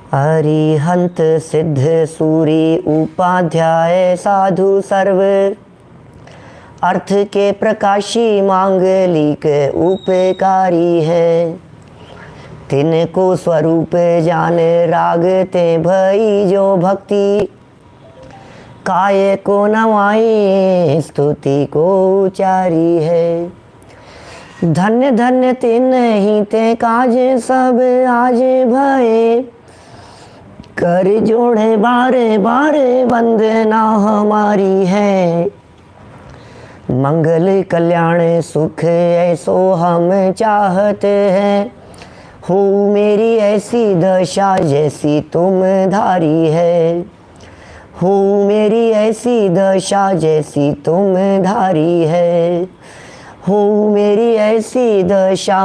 अरिहंत सिद्ध सूरी उपाध्याय साधु सर्व, अर्थ के प्रकाशी मांगलिक उपकारी है। तिनको स्वरूप जान रागते भई जो भक्ति, काय को नवाई स्तुति को उचारी है। धन्य धन्य तिन ही ते काज सब आज भये, कर जोड़े बारे बारे वंदना हमारी है। मंगल कल्याण सुख ऐसो हम चाहते हैं, हो मेरी ऐसी दशा जैसी तुम धारी है। हो मेरी ऐसी दशा जैसी तुम धारी है। हो मेरी ऐसी दशा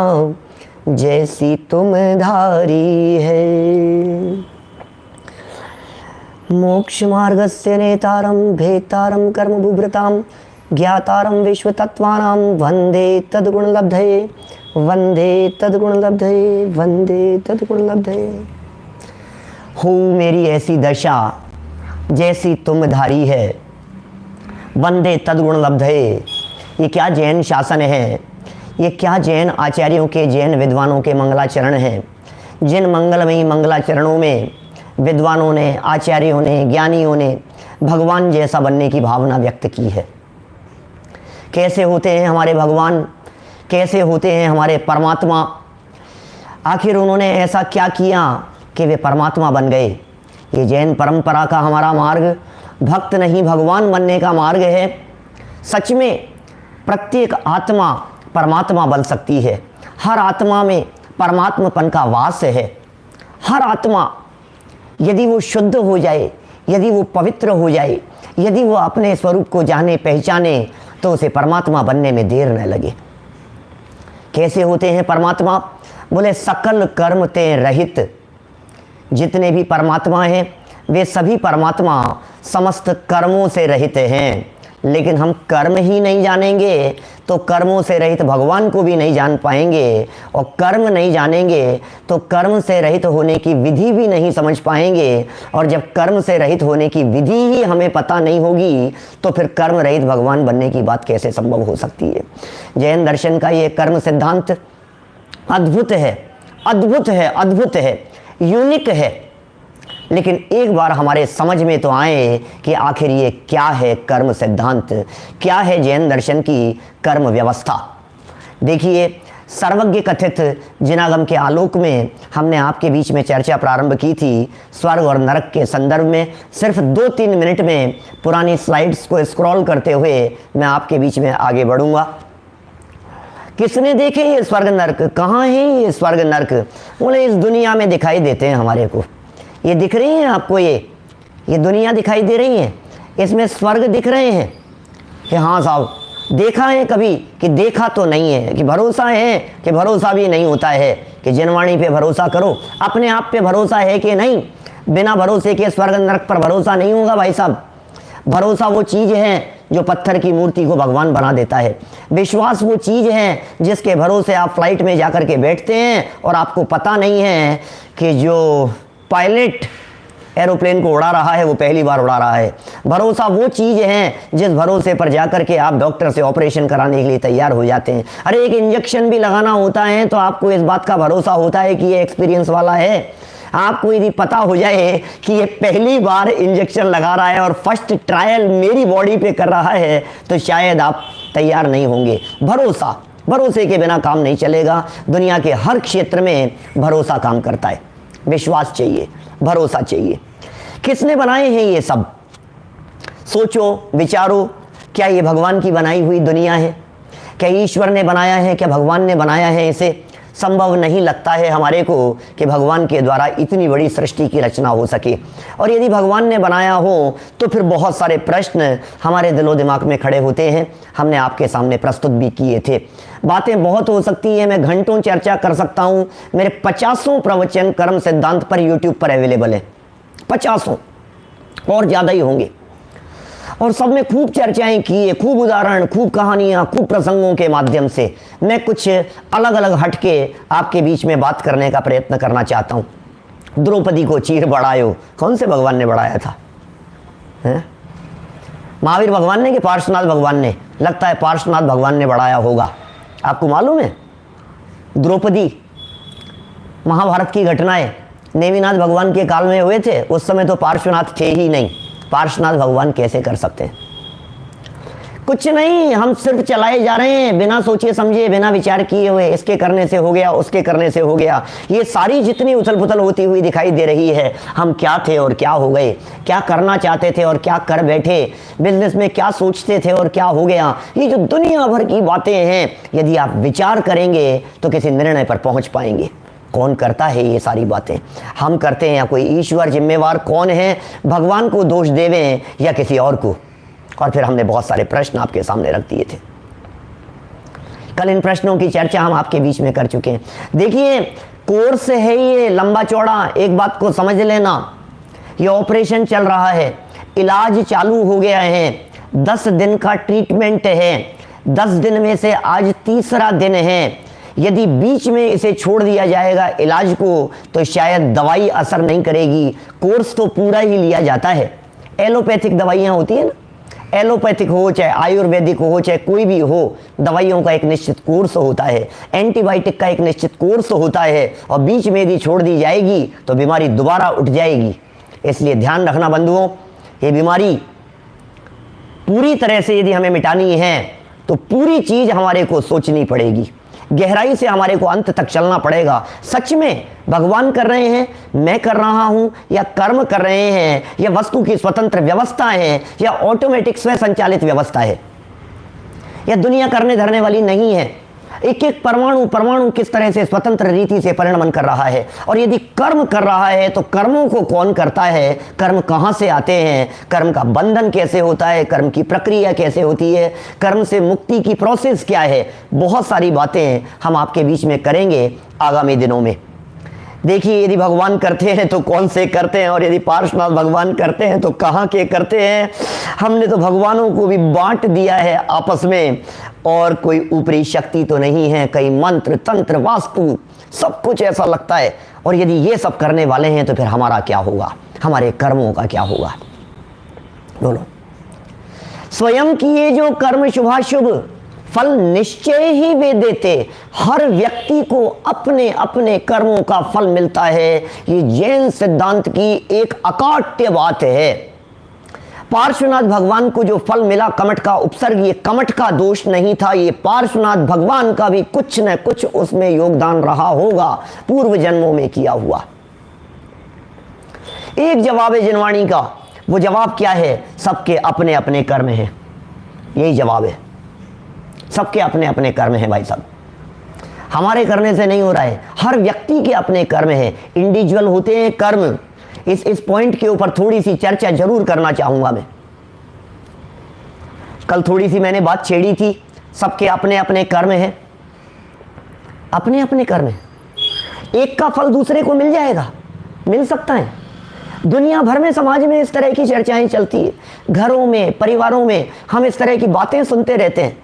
जैसी तुम धारी है। मोक्ष मार्गस्य नेतारं भेतारं कर्म बुभ्रतां, ज्ञातारं विश्वतत्त्वानां वंदे तद्गुणलब्धये, वंदे तद्गुणलब्धये, वंदे तद्गुणलब्धये। हो मेरी ऐसी दशा जैसी तुम धारी है, वंदे तद्गुणलब्धये। ये क्या जैन शासन है, ये क्या जैन आचार्यों के, जैन विद्वानों के मंगलाचरण हैं, जिन मंगलमयी मंगलाचरणों में विद्वानों ने, आचार्यों ने, ज्ञानियों ने भगवान जैसा बनने की भावना व्यक्त की है। कैसे होते हैं हमारे भगवान, कैसे होते हैं हमारे परमात्मा, आखिर उन्होंने ऐसा क्या किया कि वे परमात्मा बन गए। ये जैन परंपरा का हमारा मार्ग भक्त नहीं भगवान बनने का मार्ग है। सच में प्रत्येक आत्मा परमात्मा बन सकती है। हर आत्मा में परमात्मपन का वास है। हर आत्मा यदि वो शुद्ध हो जाए, यदि वो पवित्र हो जाए, यदि वो अपने स्वरूप को जाने पहचाने, तो उसे परमात्मा बनने में देर न लगे। कैसे होते हैं परमात्मा? बोले सकल कर्म ते रहित। जितने भी परमात्मा हैं वे सभी परमात्मा समस्त कर्मों से रहित हैं। लेकिन हम कर्म ही नहीं जानेंगे तो कर्मों से रहित भगवान को भी नहीं जान पाएंगे, और कर्म नहीं जानेंगे तो कर्म से रहित होने की विधि भी नहीं समझ पाएंगे, और जब कर्म से रहित होने की विधि ही हमें पता नहीं होगी तो फिर कर्म रहित भगवान बनने की बात कैसे संभव हो सकती है। जैन दर्शन का ये कर्म सिद्धांत अद्भुत है, अद्भुत है, अद्भुत है, यूनिक है। लेकिन एक बार हमारे समझ में तो आए कि आखिर ये क्या है कर्म सिद्धांत, क्या है जैन दर्शन की कर्म व्यवस्था। देखिए, सर्वज्ञ कथित जिनागम के आलोक में हमने आपके बीच में चर्चा प्रारंभ की थी स्वर्ग और नरक के संदर्भ में। सिर्फ 2-3 मिनट में पुरानी स्लाइड्स को स्क्रॉल करते हुए मैं आपके बीच में आगे बढ़ूंगा। किसने देखे ये स्वर्ग नरक? कहाँ है ये स्वर्ग नरक? बोले इस दुनिया में दिखाई देते हैं हमारे को। ये दिख रही है आपको, ये दुनिया दिखाई दे रही है, इसमें स्वर्ग दिख रहे हैं कि हाँ साहब देखा है कभी, कि देखा तो नहीं है, कि भरोसा है कि भरोसा भी नहीं होता है, कि जनवाणी पे भरोसा करो, अपने आप पे भरोसा है कि नहीं। बिना भरोसे के स्वर्ग नरक पर भरोसा नहीं होगा भाई साहब। भरोसा वो चीज़ है जो पत्थर की मूर्ति को भगवान बना देता है। विश्वास वो चीज़ है जिसके भरोसे आप फ्लाइट में जाकर के बैठते हैं और आपको पता नहीं है कि जो पायलट एरोप्लेन को उड़ा रहा है वो पहली बार उड़ा रहा है। भरोसा वो चीज़ है जिस भरोसे पर जाकर के आप डॉक्टर से ऑपरेशन कराने के लिए तैयार हो जाते हैं। अरे एक इंजेक्शन भी लगाना होता है तो आपको इस बात का भरोसा होता है कि ये एक्सपीरियंस वाला है। आपको यदि पता हो जाए कि ये पहली बार इंजेक्शन लगा रहा है और फर्स्ट ट्रायल मेरी बॉडी पे कर रहा है तो शायद आप तैयार नहीं होंगे। भरोसा, भरोसे के बिना काम नहीं चलेगा। दुनिया के हर क्षेत्र में भरोसा काम करता है। विश्वास चाहिए, भरोसा चाहिए। किसने बनाए हैं ये सब? सोचो, विचारो, क्या ये भगवान की बनाई हुई दुनिया है? क्या ईश्वर ने बनाया है? क्या भगवान ने बनाया है इसे? संभव नहीं लगता है हमारे को कि भगवान के द्वारा इतनी बड़ी सृष्टि की रचना हो सके। और यदि भगवान ने बनाया हो तो फिर बहुत सारे प्रश्न हमारे दिलो दिमाग में खड़े होते हैं। हमने आपके सामने प्रस्तुत भी किए थे। बातें बहुत हो सकती है, मैं घंटों चर्चा कर सकता हूँ। मेरे 50 प्रवचन कर्म सिद्धांत पर यूट्यूब पर अवेलेबल है, 50 और ज़्यादा ही होंगे। और सब में खूब चर्चाएं की है, खूब उदाहरण, खूब कहानियाँ, खूब प्रसंगों के माध्यम से मैं कुछ अलग अलग हट के आपके बीच में बात करने का प्रयत्न करना चाहता हूँ। द्रौपदी को चीर बढ़ायो, कौन से भगवान ने बढ़ाया था? हैं? महावीर भगवान ने कि पार्श्वनाथ भगवान ने? लगता है पार्श्वनाथ भगवान ने बढ़ाया होगा। आपको मालूम है द्रौपदी, महाभारत की घटनाएं नेमिनाथ भगवान के काल में हुए थे, उस समय तो पार्श्वनाथ थे ही नहीं। पार्श्वनाथ भगवान कैसे कर सकते हैं? कुछ नहीं, हम सिर्फ चलाए जा रहे हैं बिना सोचे समझे, बिना विचार किए हुए। इसके करने से हो गया, उसके करने से हो गया। ये सारी जितनी उथल पुथल होती हुई दिखाई दे रही है, हम क्या थे और क्या हो गए, क्या करना चाहते थे और क्या कर बैठे, बिजनेस में क्या सोचते थे और क्या हो गया, ये जो दुनिया भर की बातें हैं, यदि आप विचार करेंगे तो किसी निर्णय पर पहुंच पाएंगे। कौन करता है ये सारी बातें? हम करते हैं या कोई ईश्वर? जिम्मेवार कौन है? भगवान को दोष देवें या किसी और को? और फिर हमने बहुत सारे प्रश्न आपके सामने रख दिए थे। कल इन प्रश्नों की चर्चा हम आपके बीच में कर चुके हैं। देखिए, कोर्स है ये लंबा चौड़ा, एक बात को समझ लेना, ये ऑपरेशन चल रहा है, इलाज चालू हो गया है, 10 दिन का ट्रीटमेंट है। 10 दिन में से आज तीसरा दिन है। यदि बीच में इसे छोड़ दिया जाएगा इलाज को, तो शायद दवाई असर नहीं करेगी। कोर्स तो पूरा ही लिया जाता है। एलोपैथिक दवाइयाँ होती है ना, एलोपैथिक हो चाहे आयुर्वेदिक हो चाहे कोई भी हो, दवाइयों का एक निश्चित कोर्स होता है, एंटीबायोटिक का एक निश्चित कोर्स होता है, और बीच में यदि छोड़ दी जाएगी तो बीमारी दोबारा उठ जाएगी। इसलिए ध्यान रखना बंधुओं, ये बीमारी पूरी तरह से यदि हमें मिटानी है तो पूरी चीज हमारे को सोचनी पड़ेगी, गहराई से हमारे को अंत तक चलना पड़ेगा। सच में भगवान कर रहे हैं, मैं कर रहा हूं, या कर्म कर रहे हैं, या वस्तु की स्वतंत्र व्यवस्था है, या ऑटोमेटिक स्व संचालित व्यवस्था है, या दुनिया करने धरने वाली नहीं है। एक एक परमाणु परमाणु किस तरह से स्वतंत्र रीति से परिणमन कर रहा है। और यदि कर्म कर रहा है तो कर्मों को कौन करता है, कर्म कहां से आते हैं, कर्म का बंधन कैसे होता है, कर्म की प्रक्रिया कैसे होती है, कर्म से मुक्ति की प्रोसेस क्या है, बहुत सारी बातें हम आपके बीच में करेंगे आगामी दिनों में। देखिए, यदि भगवान करते हैं तो कौन से करते हैं, और यदि पार्श्वनाथ भगवान करते हैं तो कहाँ के करते हैं। हमने तो भगवानों को भी बांट दिया है आपस में, और कोई ऊपरी शक्ति तो नहीं है, कई मंत्र तंत्र वास्तु सब कुछ ऐसा लगता है। और यदि ये सब करने वाले हैं तो फिर हमारा क्या होगा, हमारे कर्मों का क्या होगा? बोलो। स्वयं किए जो कर्म शुभाशुभ फल निश्चय ही वे देते। हर व्यक्ति को अपने अपने कर्मों का फल मिलता है। ये जैन सिद्धांत की एक अकाट्य बात है। पार्श्वनाथ भगवान को जो फल मिला कमठ का उपसर्ग, ये कमठ का दोष नहीं था, ये पार्श्वनाथ भगवान का भी कुछ न कुछ उसमें योगदान रहा होगा, पूर्व जन्मों में किया हुआ। एक जवाब है जिनवाणी का। वो जवाब क्या है? सबके अपने अपने कर्म हैं। यही जवाब है, सबके अपने अपने कर्म हैं भाई साहब। हमारे करने से नहीं हो रहा है, हर व्यक्ति के अपने कर्म हैं, इंडिविजुअल होते हैं कर्म। इस पॉइंट के ऊपर थोड़ी सी चर्चा जरूर करना चाहूंगा मैं। कल थोड़ी सी मैंने बात छेड़ी थी, सबके अपने अपने कर्म हैं, अपने अपने कर्म हैं। एक का फल दूसरे को मिल जाएगा, मिल सकता है। दुनिया भर में समाज में इस तरह की चर्चाएं चलती है, घरों में परिवारों में हम इस तरह की बातें सुनते रहते हैं।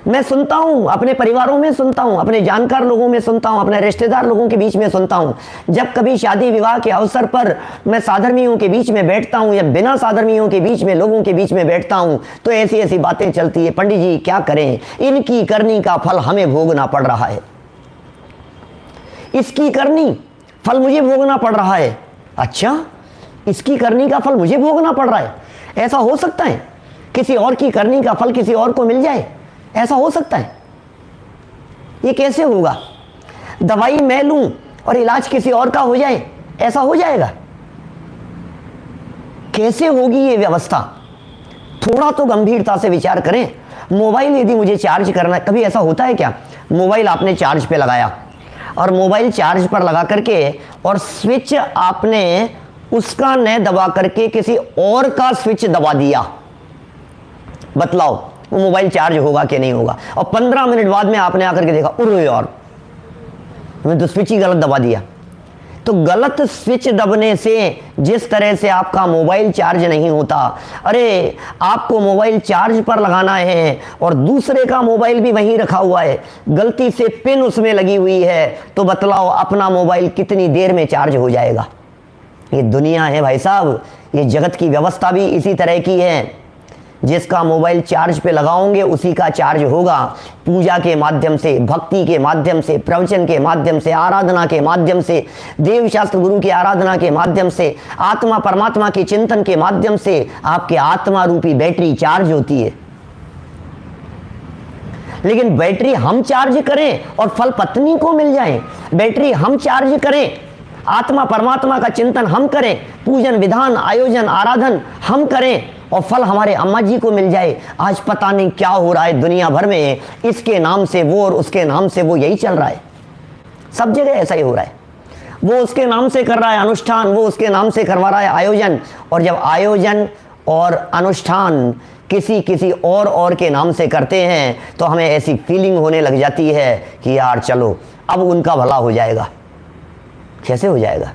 मैं सुनता हूं, अपने परिवारों में सुनता हूं, अपने जानकार लोगों में सुनता हूं, अपने रिश्तेदार लोगों के बीच में सुनता हूं। जब कभी शादी विवाह के अवसर पर मैं साधर्मियों के बीच में बैठता हूं या बिना साधर्मियों के बीच में लोगों के बीच में बैठता हूं, तो ऐसी ऐसी बातें चलती है। पंडित जी क्या करें, इनकी करनी का फल हमें भोगना पड़ रहा है, इसकी करनी फल मुझे भोगना पड़ रहा है। अच्छा, इसकी करनी का फल मुझे भोगना पड़ रहा है? ऐसा हो सकता है किसी और की करनी का फल किसी और को मिल जाए? ऐसा हो सकता है? ये कैसे होगा? दवाई मैं लूं और इलाज किसी और का हो जाए, ऐसा हो जाएगा? कैसे होगी ये व्यवस्था? थोड़ा तो गंभीरता से विचार करें। मोबाइल यदि मुझे चार्ज करना है, कभी ऐसा होता है क्या? मोबाइल आपने चार्ज पे लगाया और मोबाइल चार्ज पर लगा करके और स्विच आपने उसका न दबा करके किसी और का स्विच दबा दिया, बतलाओ वो मोबाइल चार्ज होगा कि नहीं होगा? और 15 मिनट बाद में आपने आकर के देखा, अरे यार मैंने तो स्विच ही गलत दबा दिया। तो गलत स्विच दबने से जिस तरह से आपका मोबाइल चार्ज नहीं होता, अरे आपको मोबाइल चार्ज पर लगाना है और दूसरे का मोबाइल भी वहीं रखा हुआ है, गलती से पिन उसमें लगी हुई है, तो बतलाओ अपना मोबाइल कितनी देर में चार्ज हो जाएगा। ये दुनिया है भाई साहब, ये जगत की व्यवस्था भी इसी तरह की है। जिसका मोबाइल चार्ज पे लगाओगे उसी का चार्ज होगा। पूजा के माध्यम से, भक्ति के माध्यम से, प्रवचन के माध्यम से, आराधना के माध्यम से, देव शास्त्र गुरु की आराधना के माध्यम से, आत्मा परमात्मा के चिंतन के माध्यम से आपके आत्मा रूपी बैटरी चार्ज होती है। लेकिन बैटरी हम चार्ज करें और फल पत्नी को मिल जाए, बैटरी हम चार्ज करें, आत्मा परमात्मा का चिंतन हम करें, पूजन विधान आयोजन आराधन हम करें और फल हमारे अम्मा जी को मिल जाए। आज पता नहीं क्या हो रहा है दुनिया भर में, इसके नाम से वो और उसके नाम से वो, यही चल रहा है। सब जगह ऐसा ही हो रहा है। वो उसके नाम से कर रहा है अनुष्ठान, वो उसके नाम से करवा रहा है आयोजन, और जब आयोजन और अनुष्ठान किसी और के नाम से करते हैं तो हमें ऐसी फीलिंग होने लग जाती है कि यार चलो अब उनका भला हो जाएगा। कैसे हो जाएगा?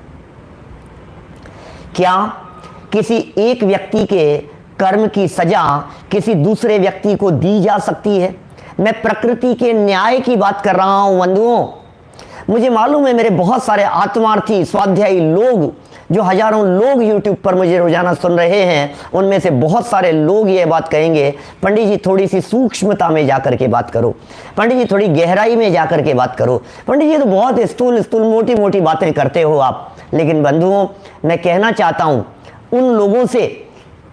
क्या किसी एक व्यक्ति के कर्म की सजा किसी दूसरे व्यक्ति को दी जा सकती है? मैं प्रकृति के न्याय की बात कर रहा हूं बंधुओं। मुझे मालूम है मेरे बहुत सारे आत्मार्थी स्वाध्यायी लोग, जो हजारों लोग YouTube पर मुझे रोजाना सुन रहे हैं, उनमें से बहुत सारे लोग ये बात कहेंगे, पंडित जी थोड़ी सी सूक्ष्मता में जाकर के बात करो, पंडित जी थोड़ी गहराई में जाकर के बात करो, पंडित जी तो बहुत स्थूल मोटी मोटी बातें करते हो आप। लेकिन बंधुओं, मैं कहना चाहता हूं उन लोगों से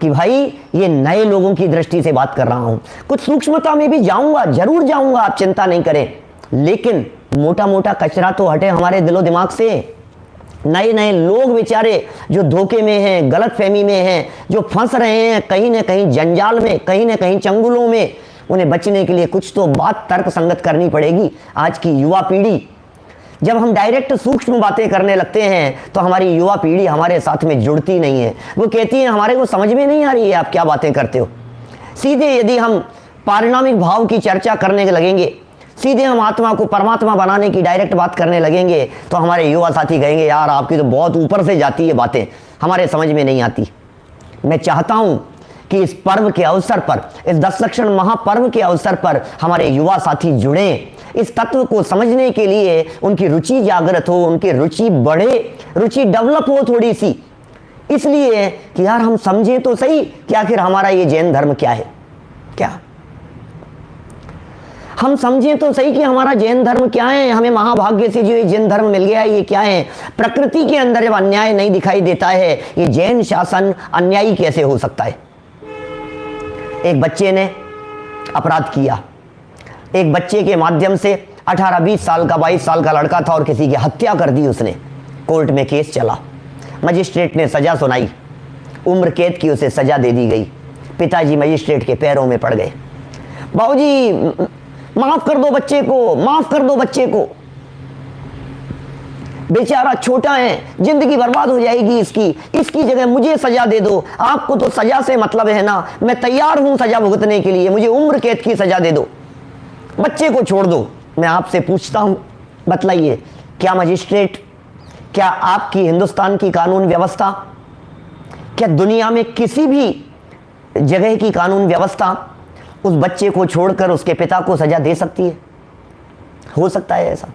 कि भाई ये नए लोगों की दृष्टि से बात कर रहा हूं, कुछ सूक्ष्मता में भी जाऊंगा, जरूर जाऊंगा, आप चिंता नहीं करें, लेकिन मोटा मोटा कचरा तो हटे हमारे दिलो दिमाग से। नए नए लोग बेचारे जो धोखे में हैं, गलतफहमी में हैं, जो फंस रहे हैं कहीं ना कहीं जंजाल में, कहीं ना कहीं चंगुलों में, उन्हें बचने के लिए कुछ तो बात तर्क संगत करनी पड़ेगी। आज की युवा पीढ़ी, जब हम डायरेक्ट सूक्ष्म बातें करने लगते हैं तो हमारी युवा पीढ़ी हमारे साथ में जुड़ती नहीं है। वो कहती है हमारे को समझ में नहीं आ रही है आप क्या बातें करते हो। सीधे यदि हम पारिणामिक भाव की चर्चा करने लगेंगे, सीधे हम आत्मा को परमात्मा बनाने की डायरेक्ट बात करने लगेंगे, तो हमारे युवा साथी कहेंगे यार आपकी तो बहुत ऊपर से जाती है बातें, हमारे समझ में नहीं आती। मैं चाहता हूं कि इस पर्व के अवसर पर, इस 10 लक्षण महापर्व के अवसर पर हमारे युवा साथी जुड़ें, इस तत्व को समझने के लिए उनकी रुचि जागृत हो, उनकी रुचि बढ़े, रुचि डेवलप हो थोड़ी सी, इसलिए कि यार हम समझें तो सही कि आखिर हमारा ये जैन धर्म क्या है। क्या हम समझें तो सही कि हमारा जैन धर्म क्या है, हमें महाभाग्य से जो ये जैन धर्म मिल गया है ये क्या है। प्रकृति के अंदर जब अन्याय नहीं दिखाई देता है, ये जैन शासन अन्यायी कैसे हो सकता है। एक बच्चे ने अपराध किया, एक बच्चे के माध्यम से 18-20 साल का 22 साल का लड़का था और किसी की हत्या कर दी उसने। कोर्ट में केस चला, मजिस्ट्रेट ने सजा सुनाई, उम्र कैद की उसे सजा दे दी गई। पिताजी मजिस्ट्रेट के पैरों में पड़ गए, बाबूजी माफ कर दो बच्चे को, माफ कर दो बच्चे को, बेचारा छोटा है, जिंदगी बर्बाद हो जाएगी इसकी जगह मुझे सजा दे दो। आपको तो सजा से मतलब है ना, मैं तैयार हूं सजा भुगतने के लिए, मुझे उम्र कैद की सजा दे दो, बच्चे को छोड़ दो। मैं आपसे पूछता हूं, बतलाइए क्या मजिस्ट्रेट, क्या आपकी हिंदुस्तान की कानून व्यवस्था, क्या दुनिया में किसी भी जगह की कानून व्यवस्था उस बच्चे को छोड़कर उसके पिता को सजा दे सकती है? हो सकता है ऐसा,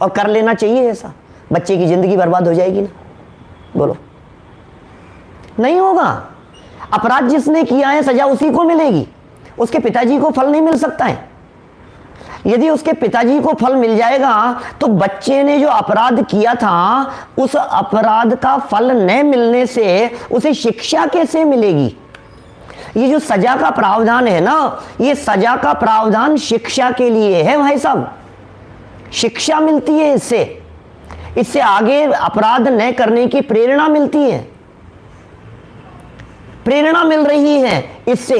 और कर लेना चाहिए ऐसा? बच्चे की जिंदगी बर्बाद हो जाएगी ना, बोलो? नहीं होगा। अपराध जिसने किया है सजा उसी को मिलेगी, उसके पिताजी को फल नहीं मिल सकता है। यदि उसके पिताजी को फल मिल जाएगा तो बच्चे ने जो अपराध किया था उस अपराध का फल न मिलने से उसे शिक्षा कैसे मिलेगी? ये जो सजा का प्रावधान है ना, ये सजा का प्रावधान शिक्षा के लिए है भाई साहब। शिक्षा मिलती है इससे आगे अपराध न करने की प्रेरणा मिलती है, प्रेरणा मिल रही है इससे।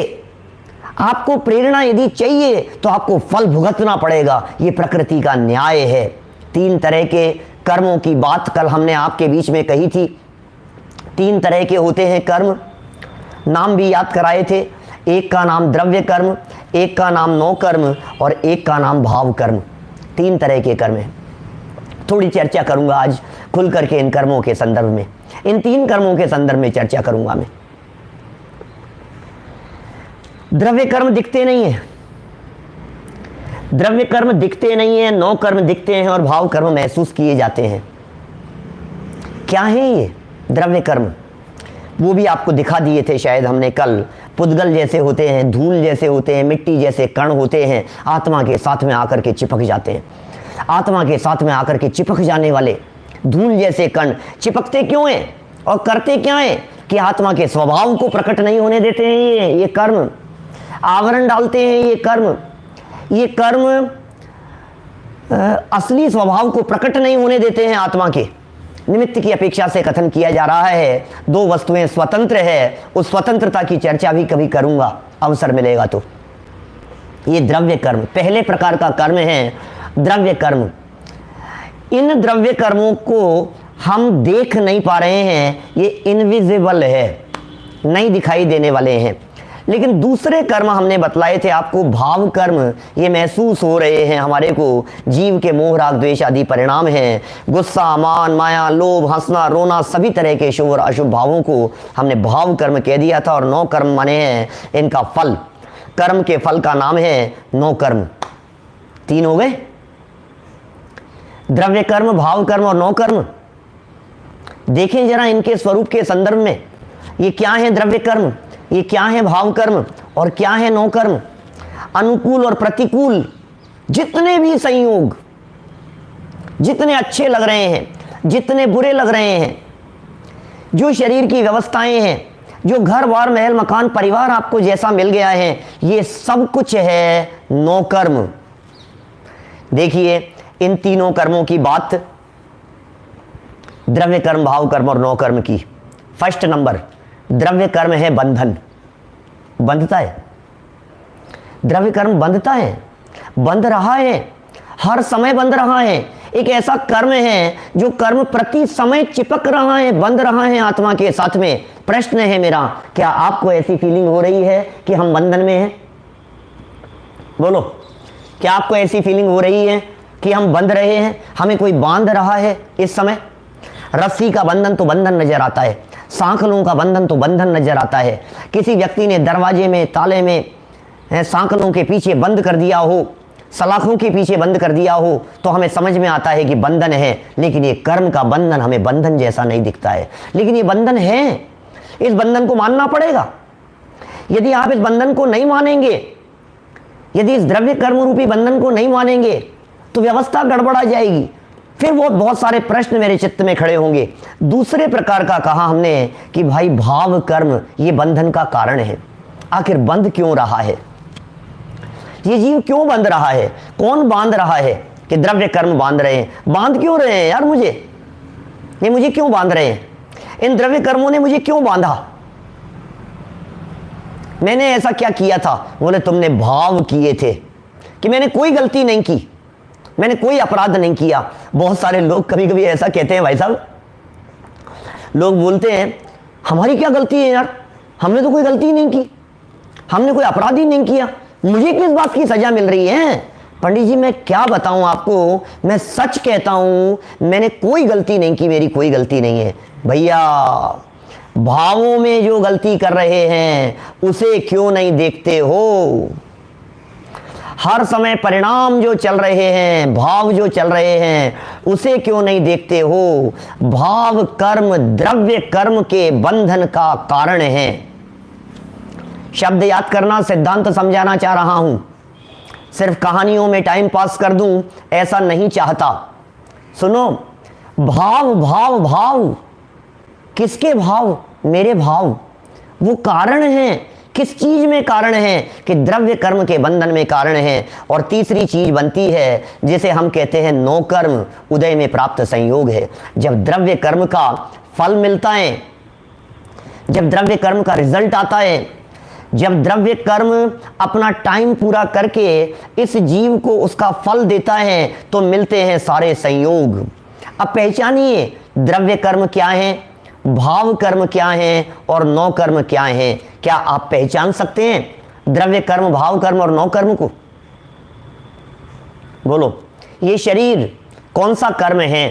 आपको प्रेरणा यदि चाहिए तो आपको फल भुगतना पड़ेगा, ये प्रकृति का न्याय है। 3 तरह के कर्मों की बात कल हमने आपके बीच में कही थी। 3 तरह के होते हैं कर्म, नाम भी याद कराए थे। एक का नाम द्रव्य कर्म, एक का नाम नौ कर्म और एक का नाम भाव कर्म। 3 तरह के कर्म हैं। थोड़ी चर्चा करूंगा आज, खुल करके इन कर्मों के संदर्भ में, इन 3 कर्मों के संदर्भ में चर्चा करूंगा मैं। द्रव्य कर्म दिखते नहीं है, द्रव्य कर्म दिखते नहीं है, 9 कर्म दिखते हैं और भाव कर्म महसूस किए जाते हैं। क्या है ये द्रव्य कर्म? वो भी आपको दिखा दिए थे शायद हमने कल। पुद्गल जैसे होते हैं, धूल जैसे होते हैं, मिट्टी जैसे कण होते हैं, आत्मा के साथ में आकर के चिपक जाते हैं। आत्मा के साथ में आकर के चिपक जाने वाले धूल जैसे कण चिपकते क्यों हैं और करते क्या है कि आत्मा के स्वभाव को प्रकट नहीं होने देते हैं। ये कर्म आवरण डालते हैं। ये कर्म असली स्वभाव को प्रकट नहीं होने देते हैं। आत्मा के निमित्त की अपेक्षा से कथन किया जा रहा है। 2 वस्तुएं स्वतंत्र है, उस स्वतंत्रता की चर्चा भी कभी करूंगा, अवसर मिलेगा तो। ये द्रव्य कर्म पहले प्रकार का कर्म है, द्रव्य कर्म। इन द्रव्य कर्मों को हम देख नहीं पा रहे हैं, ये इनविजिबल है, नहीं दिखाई देने वाले हैं। लेकिन दूसरे कर्म हमने बतलाए थे आपको, भाव कर्म, ये महसूस हो रहे हैं हमारे को। जीव के मोह राग द्वेष आदि परिणाम हैं। गुस्सा, मान, माया, लोभ, हंसना, रोना, सभी तरह के शुभ और अशुभ भावों को हमने भाव कर्म कह दिया था। और 9 कर्म माने हैं इनका फल। कर्म के फल का नाम है 9 कर्म। 3 हो गए, द्रव्य कर्म, भाव कर्म और 9 कर्म। देखें जरा इनके स्वरूप के संदर्भ में, ये क्या है द्रव्य कर्म, ये क्या है भाव कर्म और क्या है 9 कर्म। अनुकूल और प्रतिकूल जितने भी संयोग, जितने अच्छे लग रहे हैं, जितने बुरे लग रहे हैं, जो शरीर की व्यवस्थाएं हैं, जो घर बार महल मकान परिवार आपको जैसा मिल गया है, ये सब कुछ है 9 कर्म। देखिए इन तीनों कर्मों की बात, द्रव्य कर्म, भाव कर्म और 9 कर्म की। फर्स्ट नंबर द्रव्य कर्म है बंधन, बंधता है। द्रव्य कर्म बंधता है, बंध रहा है, हर समय बंध रहा है। एक ऐसा कर्म है जो कर्म प्रति समय चिपक रहा है, बंध रहा है आत्मा के साथ में। प्रश्न है मेरा, क्या आपको ऐसी फीलिंग हो रही है कि हम बंधन में हैं? बोलो, क्या आपको ऐसी फीलिंग हो रही है कि हम बंध रहे हैं, हमें कोई बांध रहा है इस समय? रस्सी का बंधन तो बंधन नजर आता है, सांकलों का बंधन तो बंधन नजर आता है। किसी व्यक्ति ने दरवाजे में, ताले में सांकलों के पीछे बंद कर दिया हो, सलाखों के पीछे बंद कर दिया हो, तो हमें समझ में आता है कि बंधन है। लेकिन ये कर्म का बंधन हमें बंधन जैसा नहीं दिखता है, लेकिन ये बंधन है। इस बंधन को मानना पड़ेगा। यदि आप इस बंधन को नहीं मानेंगे, यदि इस द्रव्य कर्म रूपी बंधन को नहीं मानेंगे, तो व्यवस्था गड़बड़ा जाएगी। फिर वो बहुत सारे प्रश्न मेरे चित्त में खड़े होंगे। दूसरे प्रकार का कहा हमने कि भाई भाव कर्म ये बंधन का कारण है। आखिर बंध क्यों रहा है, ये जीव क्यों बंध रहा है, कौन बांध रहा है? कि द्रव्य कर्म बांध रहे हैं। बांध क्यों रहे हैं यार मुझे, ये मुझे क्यों बांध रहे हैं? इन द्रव्य कर्मों ने मुझे क्यों बांधा? मैंने ऐसा क्या किया था? बोले तुमने भाव किए थे कि मैंने कोई गलती नहीं की, मैंने कोई अपराध नहीं किया। बहुत सारे लोग कभी कभी ऐसा कहते हैं भाई साहब, लोग बोलते हैं हमारी क्या गलती है यार, हमने तो कोई गलती नहीं की, हमने कोई अपराध ही नहीं किया, मुझे किस बात की सजा मिल रही है? पंडित जी मैं क्या बताऊं आपको, मैं सच कहता हूं, मैंने कोई गलती नहीं की, मेरी कोई गलती नहीं है। भैया भावों में जो गलती कर रहे हैं उसे क्यों नहीं देखते हो? हर समय परिणाम जो चल रहे हैं, भाव जो चल रहे हैं, उसे क्यों नहीं देखते हो? भाव कर्म द्रव्य कर्म के बंधन का कारण है। शब्द याद करना, सिद्धांत समझाना चाह रहा हूं, सिर्फ कहानियों में टाइम पास कर दूं ऐसा नहीं चाहता। सुनो, भाव भाव भाव, किसके भाव? मेरे भाव। वो कारण हैं, किस चीज में कारण है? कि द्रव्य कर्म के बंधन में कारण है। और तीसरी चीज बनती है जिसे हम कहते हैं 9 कर्म, उदय में प्राप्त संयोग है। जब द्रव्य कर्म का फल मिलता है, जब द्रव्य कर्म का रिजल्ट आता है, जब द्रव्य कर्म अपना टाइम पूरा करके इस जीव को उसका फल देता है, तो मिलते हैं सारे संयोग। अब पहचानिए द्रव्य कर्म क्या है, भाव कर्म क्या है और 9 कर्म क्या है। क्या आप पहचान सकते हैं द्रव्य कर्म, भाव कर्म और 9 कर्म को? बोलो, ये शरीर कौन सा कर्म है?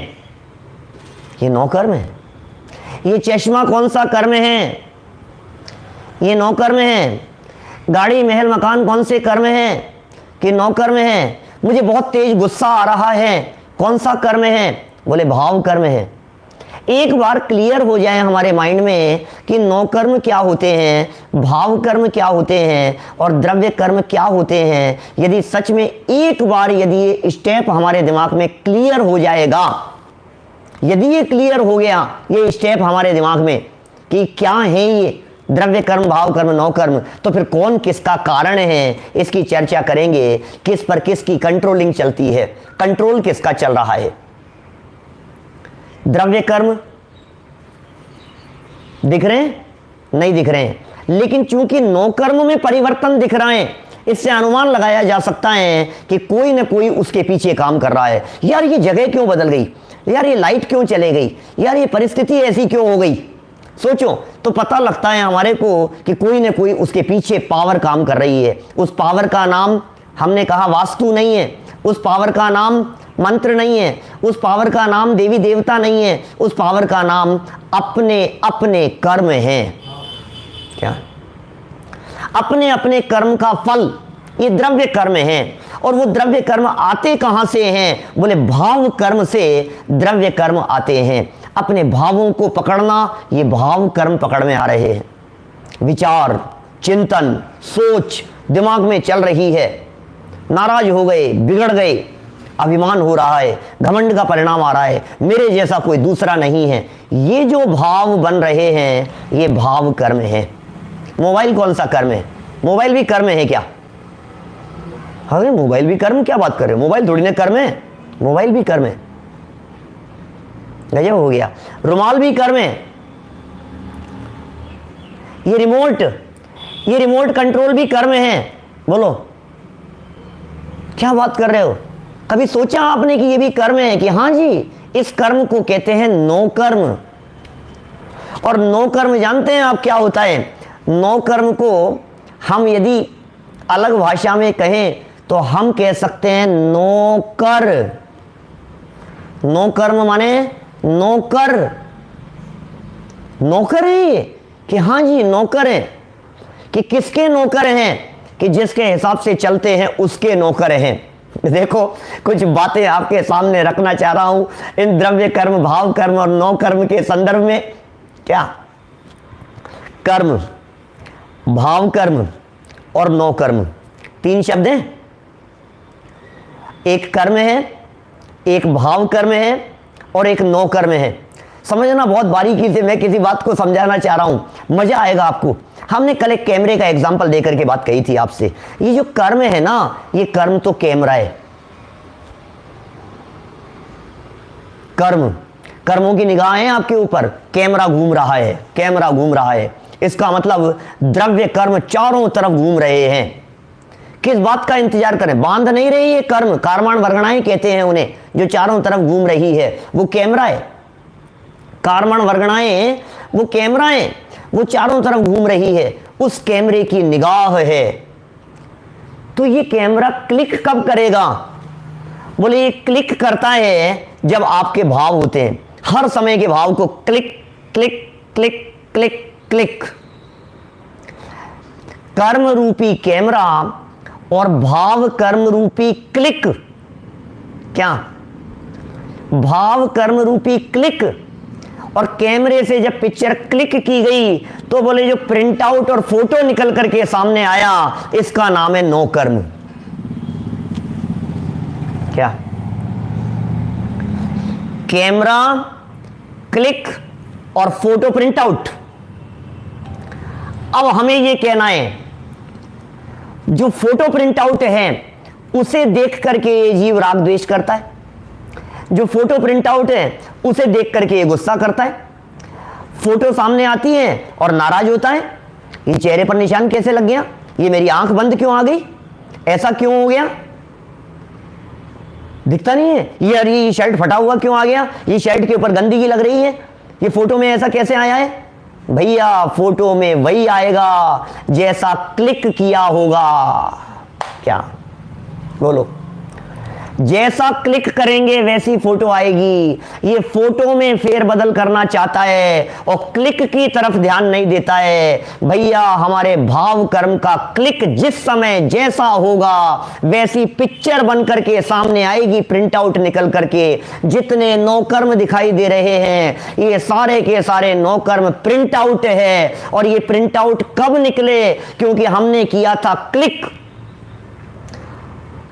ये 9 कर्म है। ये चश्मा कौन सा कर्म है? ये 9 कर्म है। गाड़ी महल मकान कौन से कर्म है? कि 9 कर्म है। मुझे बहुत तेज गुस्सा आ रहा है, कौन सा कर्म है? बोले भाव कर्म है। एक बार क्लियर हो जाए हमारे माइंड में कि 9 कर्म क्या होते हैं, भाव कर्म क्या होते हैं और द्रव्य कर्म क्या होते हैं, यदि सच में एक बार यदि ये स्टेप हमारे दिमाग में क्लियर हो जाएगा, यदि ये क्लियर हो गया ये स्टेप हमारे दिमाग में कि क्या है ये द्रव्य कर्म, भाव कर्म, 9 कर्म, तो फिर कौन किसका कारण है इसकी चर्चा करेंगे। किस पर किसकी कंट्रोलिंग चलती है, कंट्रोल किसका चल रहा है। द्रव्य कर्म दिख रहे हैं? नहीं दिख रहे हैं, लेकिन चूंकि 9 कर्म में परिवर्तन दिख रहा है, इससे अनुमान लगाया जा सकता है कि कोई ना कोई उसके पीछे काम कर रहा है। यार ये जगह क्यों बदल गई, यार ये लाइट क्यों चले गई, यार ये परिस्थिति ऐसी क्यों हो गई। सोचो तो पता लगता है हमारे को कि कोई ना कोई उसके पीछे पावर काम कर रही है। उस पावर का नाम हमने कहा वास्तु नहीं है, उस पावर का नाम मंत्र नहीं है, उस पावर का नाम देवी देवता नहीं है, उस पावर का नाम अपने अपने कर्म है। क्या? अपने अपने कर्म का फल ये द्रव्य कर्म है। और वो द्रव्य कर्म आते कहां से हैं? बोले भाव कर्म से द्रव्य कर्म आते हैं। अपने भावों को पकड़ना, ये भाव कर्म पकड़ में आ रहे हैं। विचार, चिंतन, सोच दिमाग में चल रही है, नाराज हो गए, बिगड़ गए, अभिमान हो रहा है, घमंड का परिणाम आ रहा है, मेरे जैसा कोई दूसरा नहीं है, ये जो भाव बन रहे हैं ये भाव कर्म है। मोबाइल कौन सा कर्म है? मोबाइल भी कर्म है क्या? अरे मोबाइल भी कर्म, क्या बात कर रहे हो, मोबाइल थोड़ी ना कर्म है, मोबाइल भी कर्म है। गजब हो गया। रुमाल भी कर्म है। ये रिमोट कंट्रोल भी कर्म है। बोलो क्या बात कर रहे हो? कभी सोचा आपने कि ये भी कर्म है? कि हाँ जी, इस कर्म को कहते हैं 9 कर्म। और 9 कर्म जानते हैं आप क्या होता है? 9 कर्म को हम यदि अलग भाषा में कहें तो हम कह सकते हैं नौकर। 9 कर्म माने नौकर। नौकर है ये कि हाँ जी नौकर है। कि किसके नौकर हैं? कि जिसके हिसाब से चलते हैं उसके नौकर हैं। देखो कुछ बातें आपके सामने रखना चाह रहा हूं इन द्रव्य कर्म, भाव कर्म और 9 कर्म के संदर्भ में। क्या? कर्म, भाव कर्म और 9 कर्म 3 शब्द हैं। एक कर्म है, एक भाव कर्म है और एक 9 कर्म है। समझना बहुत बारीकी से, मैं किसी बात को समझाना चाह रहा हूं, मजा आएगा आपको। हमने कल एक कैमरे का एग्जांपल देकर के बात कही थी आपसे। ये जो कर्म है ना, ये कर्म तो कैमरा है। कर्मों की निगाहें आपके ऊपर, कैमरा घूम रहा है, कैमरा घूम रहा है। इसका मतलब द्रव्य कर्म चारों तरफ घूम रहे हैं। किस बात का इंतजार करें? बांध नहीं रही है कर्म, कारमान वर्गणाएं कहते हैं उन्हें, जो चारों तरफ घूम रही है वो कैमरा है। कारमान वर्गणाएं वो कैमरा है, वो चारों तरफ घूम रही है, उस कैमरे की निगाह है। तो ये कैमरा क्लिक कब करेगा? बोले ये क्लिक करता है जब आपके भाव होते हैं। हर समय के भाव को click click click click click. कर्म रूपी कैमरा और भाव कर्म रूपी क्लिक। क्या? भाव कर्म रूपी क्लिक। और कैमरे से जब पिक्चर क्लिक की गई तो बोले जो प्रिंट आउट और फोटो निकल करके सामने आया, इसका नाम है 9 कर्म। क्या? कैमरा, क्लिक और फोटो प्रिंट आउट। अब हमें यह कहना है, जो फोटो प्रिंट आउट है उसे देख करके ये जीव राग द्वेष करता है, जो फोटो प्रिंट आउट है उसे देख करके ये गुस्सा करता है। फोटो सामने आती है और नाराज होता है, ये चेहरे पर निशान कैसे लग गया, ये मेरी आंख बंद क्यों आ गई, ऐसा क्यों हो गया, दिखता नहीं है, ये शर्ट फटा हुआ क्यों आ गया, ये शर्ट के ऊपर गंदगी लग रही है, ये फोटो में ऐसा कैसे आया है। भैया फोटो में वही आएगा जैसा क्लिक किया होगा। क्या? बोलो। जैसा क्लिक करेंगे वैसी फोटो आएगी। ये फोटो में फेरबदल करना चाहता है और क्लिक की तरफ ध्यान नहीं देता है। भैया हमारे भाव कर्म का क्लिक जिस समय जैसा होगा वैसी पिक्चर बन करके सामने आएगी, प्रिंट आउट निकल करके। जितने नौकर्म दिखाई दे रहे हैं ये सारे के सारे नौकर्म प्रिंट आउट है। और ये प्रिंट आउट कब निकले? क्योंकि हमने किया था क्लिक,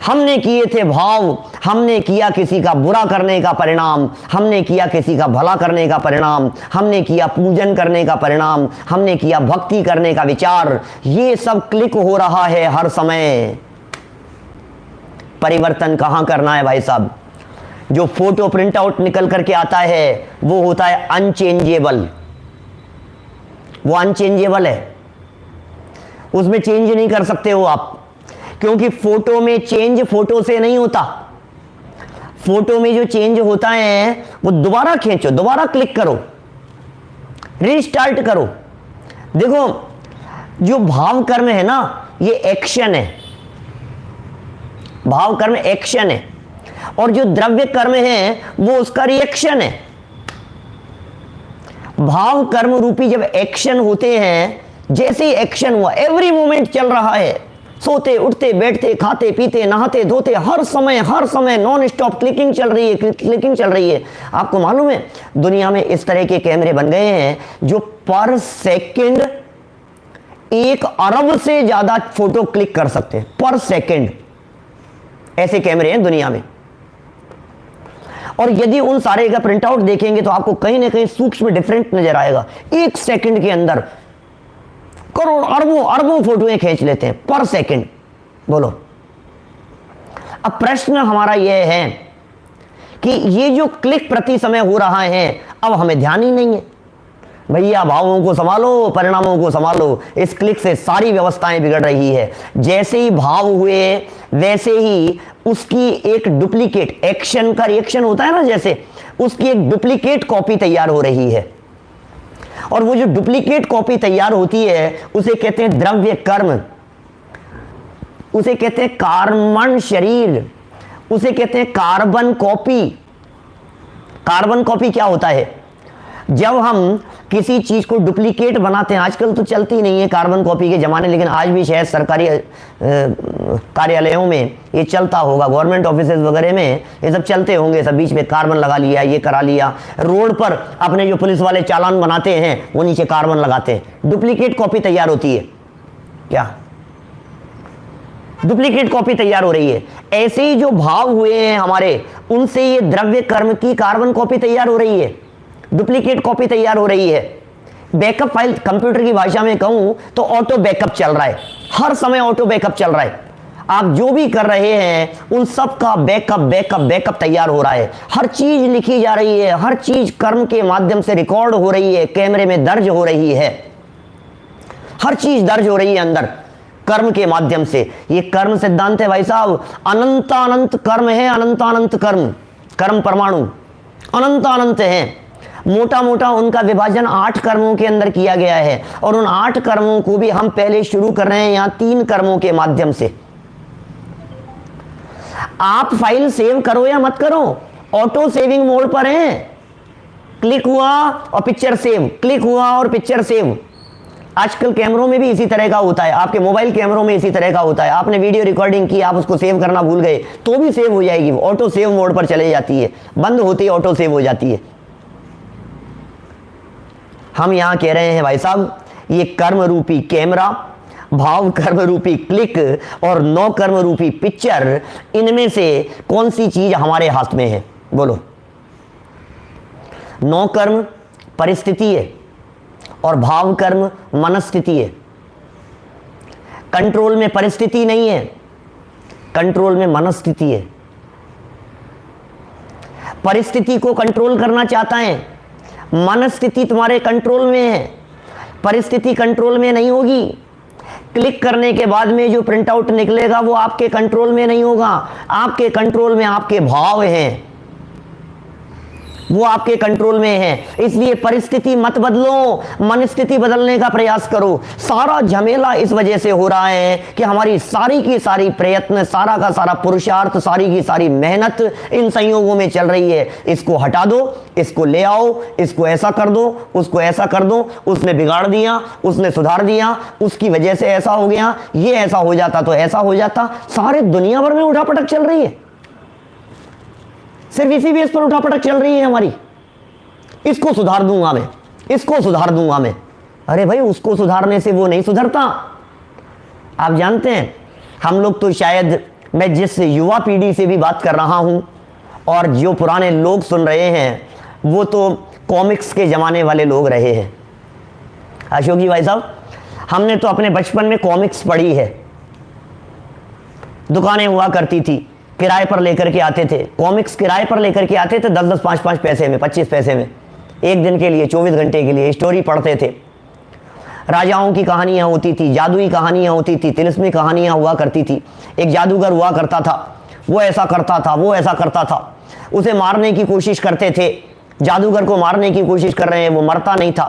हमने किए थे भाव, हमने किया किसी का बुरा करने का परिणाम, हमने किया किसी का भला करने का परिणाम, हमने किया पूजन करने का परिणाम, हमने किया भक्ति करने का विचार। ये सब क्लिक हो रहा है हर समय। परिवर्तन कहां करना है भाई साहब? जो फोटो प्रिंट आउट निकल करके आता है वो होता है अनचेंजेबल। वो अनचेंजेबल है, उसमें चेंज नहीं कर सकते हो आप, क्योंकि फोटो में चेंज फोटो से नहीं होता। फोटो में जो चेंज होता है वो दोबारा खींचो, दोबारा क्लिक करो, रीस्टार्ट करो। देखो जो भाव कर्म है ना ये एक्शन है, भाव कर्म एक्शन है, और जो द्रव्य कर्म है वो उसका रिएक्शन है। भाव कर्म रूपी जब एक्शन होते हैं, जैसे ही एक्शन हुआ, एवरी मोमेंट चल रहा है, सोते उठते बैठते खाते पीते नहाते धोते हर समय नॉन स्टॉप क्लिकिंग चल रही है, क्लिकिंग चल रही है। आपको मालूम है दुनिया में इस तरह के कैमरे बन गए हैं जो पर सेकंड 1 अरब से ज्यादा फोटो क्लिक कर सकते हैं पर सेकंड। ऐसे कैमरे हैं दुनिया में। और यदि उन सारे का प्रिंट आउट देखेंगे तो आपको कहीं ना कहीं सूक्ष्म डिफरेंट नजर आएगा। 1 सेकंड के अंदर करोड़ अरबों फोटोएं खींच लेते हैं पर सेकंड। बोलो, अब प्रश्न हमारा यह है कि ये जो क्लिक प्रति समय हो रहा है अब हमें ध्यान ही नहीं है। भैया भावों को संभालो, परिणामों को संभालो, इस क्लिक से सारी व्यवस्थाएं बिगड़ रही है। जैसे ही भाव हुए वैसे ही उसकी एक डुप्लीकेट, एक्शन का रिएक्शन होता है ना, जैसे उसकी एक डुप्लीकेट कॉपी तैयार हो रही है। और वो जो डुप्लीकेट कॉपी तैयार होती है उसे कहते हैं द्रव्य कर्म, उसे कहते हैं कार्बन शरीर, उसे कहते हैं कार्बन कॉपी। कार्बन कॉपी क्या होता है? जब हम किसी चीज को डुप्लीकेट बनाते हैं, आजकल तो चलती नहीं है कार्बन कॉपी के जमाने, लेकिन आज भी शायद सरकारी कार्यालयों में ये चलता होगा, गवर्नमेंट ऑफिसेज वगैरह में ये सब चलते होंगे। सब बीच में कार्बन लगा लिया, ये करा लिया। रोड पर अपने जो पुलिस वाले चालान बनाते हैं वो नीचे कार्बन लगाते हैं। डुप्लीकेट कॉपी तैयार होती है। क्या डुप्लीकेट कॉपी तैयार हो रही है? ऐसे ही जो भाव हुए हैं हमारे, उनसे ये द्रव्य कर्म की कार्बन कॉपी तैयार हो रही है, डुप्लीकेट कॉपी तैयार हो रही है। बैकअप फाइल, कंप्यूटर की भाषा में कहूं तो ऑटो बैकअप चल रहा है, हर समय ऑटो बैकअप चल रहा है। आप जो भी कर रहे हैं उन सब का बैकअप तैयार हो रहा है। हर चीज लिखी जा रही है, हर चीज कर्म के माध्यम से रिकॉर्ड हो रही है, कैमरे में दर्ज हो रही है, हर चीज दर्ज हो रही है अंदर कर्म के माध्यम से। ये कर्म सिद्धांत है भाई साहब। अनंत कर्म है, अनंत कर्म, कर्म परमाणु अनंत हैं। मोटा उनका विभाजन 8 कर्मों के अंदर किया गया है, और उन 8 कर्मों को भी हम पहले शुरू कर रहे हैं यहां 3 कर्मों के माध्यम से। आप फाइल सेव करो या मत करो, ऑटो सेविंग मोड पर हैं। क्लिक हुआ और पिक्चर सेव, क्लिक हुआ और पिक्चर सेव। आजकल कैमरों में भी इसी तरह का होता है, आपके मोबाइल कैमरों में इसी तरह का होता है। आपने वीडियो रिकॉर्डिंग की, आप उसको सेव करना भूल गए तो भी सेव हो जाएगी, ऑटो सेव मोड पर चले जाती है, बंद होती है ऑटो सेव हो जाती है। हम यहां कह रहे हैं भाई साहब, ये कर्म रूपी कैमरा, भाव कर्म रूपी क्लिक और नौ कर्म रूपी पिक्चर, इनमें से कौन सी चीज हमारे हाथ में है? बोलो। नौ कर्म परिस्थिति है और भाव कर्म मनस्थिति है। कंट्रोल में परिस्थिति नहीं है, कंट्रोल में मनस्थिति है। परिस्थिति को कंट्रोल करना चाहता है, मनस्थिति तुम्हारे कंट्रोल में है, परिस्थिति कंट्रोल में नहीं होगी। क्लिक करने के बाद में जो प्रिंट आउट निकलेगा वो आपके कंट्रोल में नहीं होगा। आपके कंट्रोल में आपके भाव हैं, वो आपके कंट्रोल में है। इसलिए परिस्थिति मत बदलो, मन स्थिति बदलने का प्रयास करो। सारा झमेला इस वजह से हो रहा है कि हमारी सारी की सारी प्रयत्न, सारा का सारा पुरुषार्थ, सारी की सारी मेहनत इन संयोगों में चल रही है। इसको हटा दो, इसको ले आओ, इसको ऐसा कर दो, उसको ऐसा कर दो, उसने बिगाड़ दिया, उसने सुधार दिया, उसकी वजह से ऐसा हो गया, ये ऐसा हो जाता तो ऐसा हो जाता। सारे दुनिया भर में उठापटक चल रही है, सिर्फ इसी बेस पर उठापटक चल रही है हमारी। इसको सुधार दूंगा मैं, इसको सुधार दूंगा मैं। अरे भाई, उसको सुधारने से वो नहीं सुधरता। आप जानते हैं, हम लोग तो शायद, मैं जिस युवा पीढ़ी से भी बात कर रहा हूं और जो पुराने लोग सुन रहे हैं, वो तो कॉमिक्स के जमाने वाले लोग रहे हैं। अशोक जी भाई साहब, हमने तो अपने बचपन में कॉमिक्स पढ़ी है। दुकानें हुआ करती थी, किराए पर लेकर के आते थे, कॉमिक्स किराए पर लेकर के आते थे, 10-10, 5-5 पैसे में, 25 पैसे में, एक दिन के लिए, 24 घंटे के लिए स्टोरी पढ़ते थे। राजाओं की कहानियां होती थी, जादुई कहानियां होती थी, तिलिस्मी कहानियां हुआ करती थी। एक जादूगर हुआ करता था, वो ऐसा करता था, वो ऐसा करता था, उसे मारने की कोशिश करते थे। जादूगर को मारने की कोशिश कर रहे हैं, वो मरता नहीं था।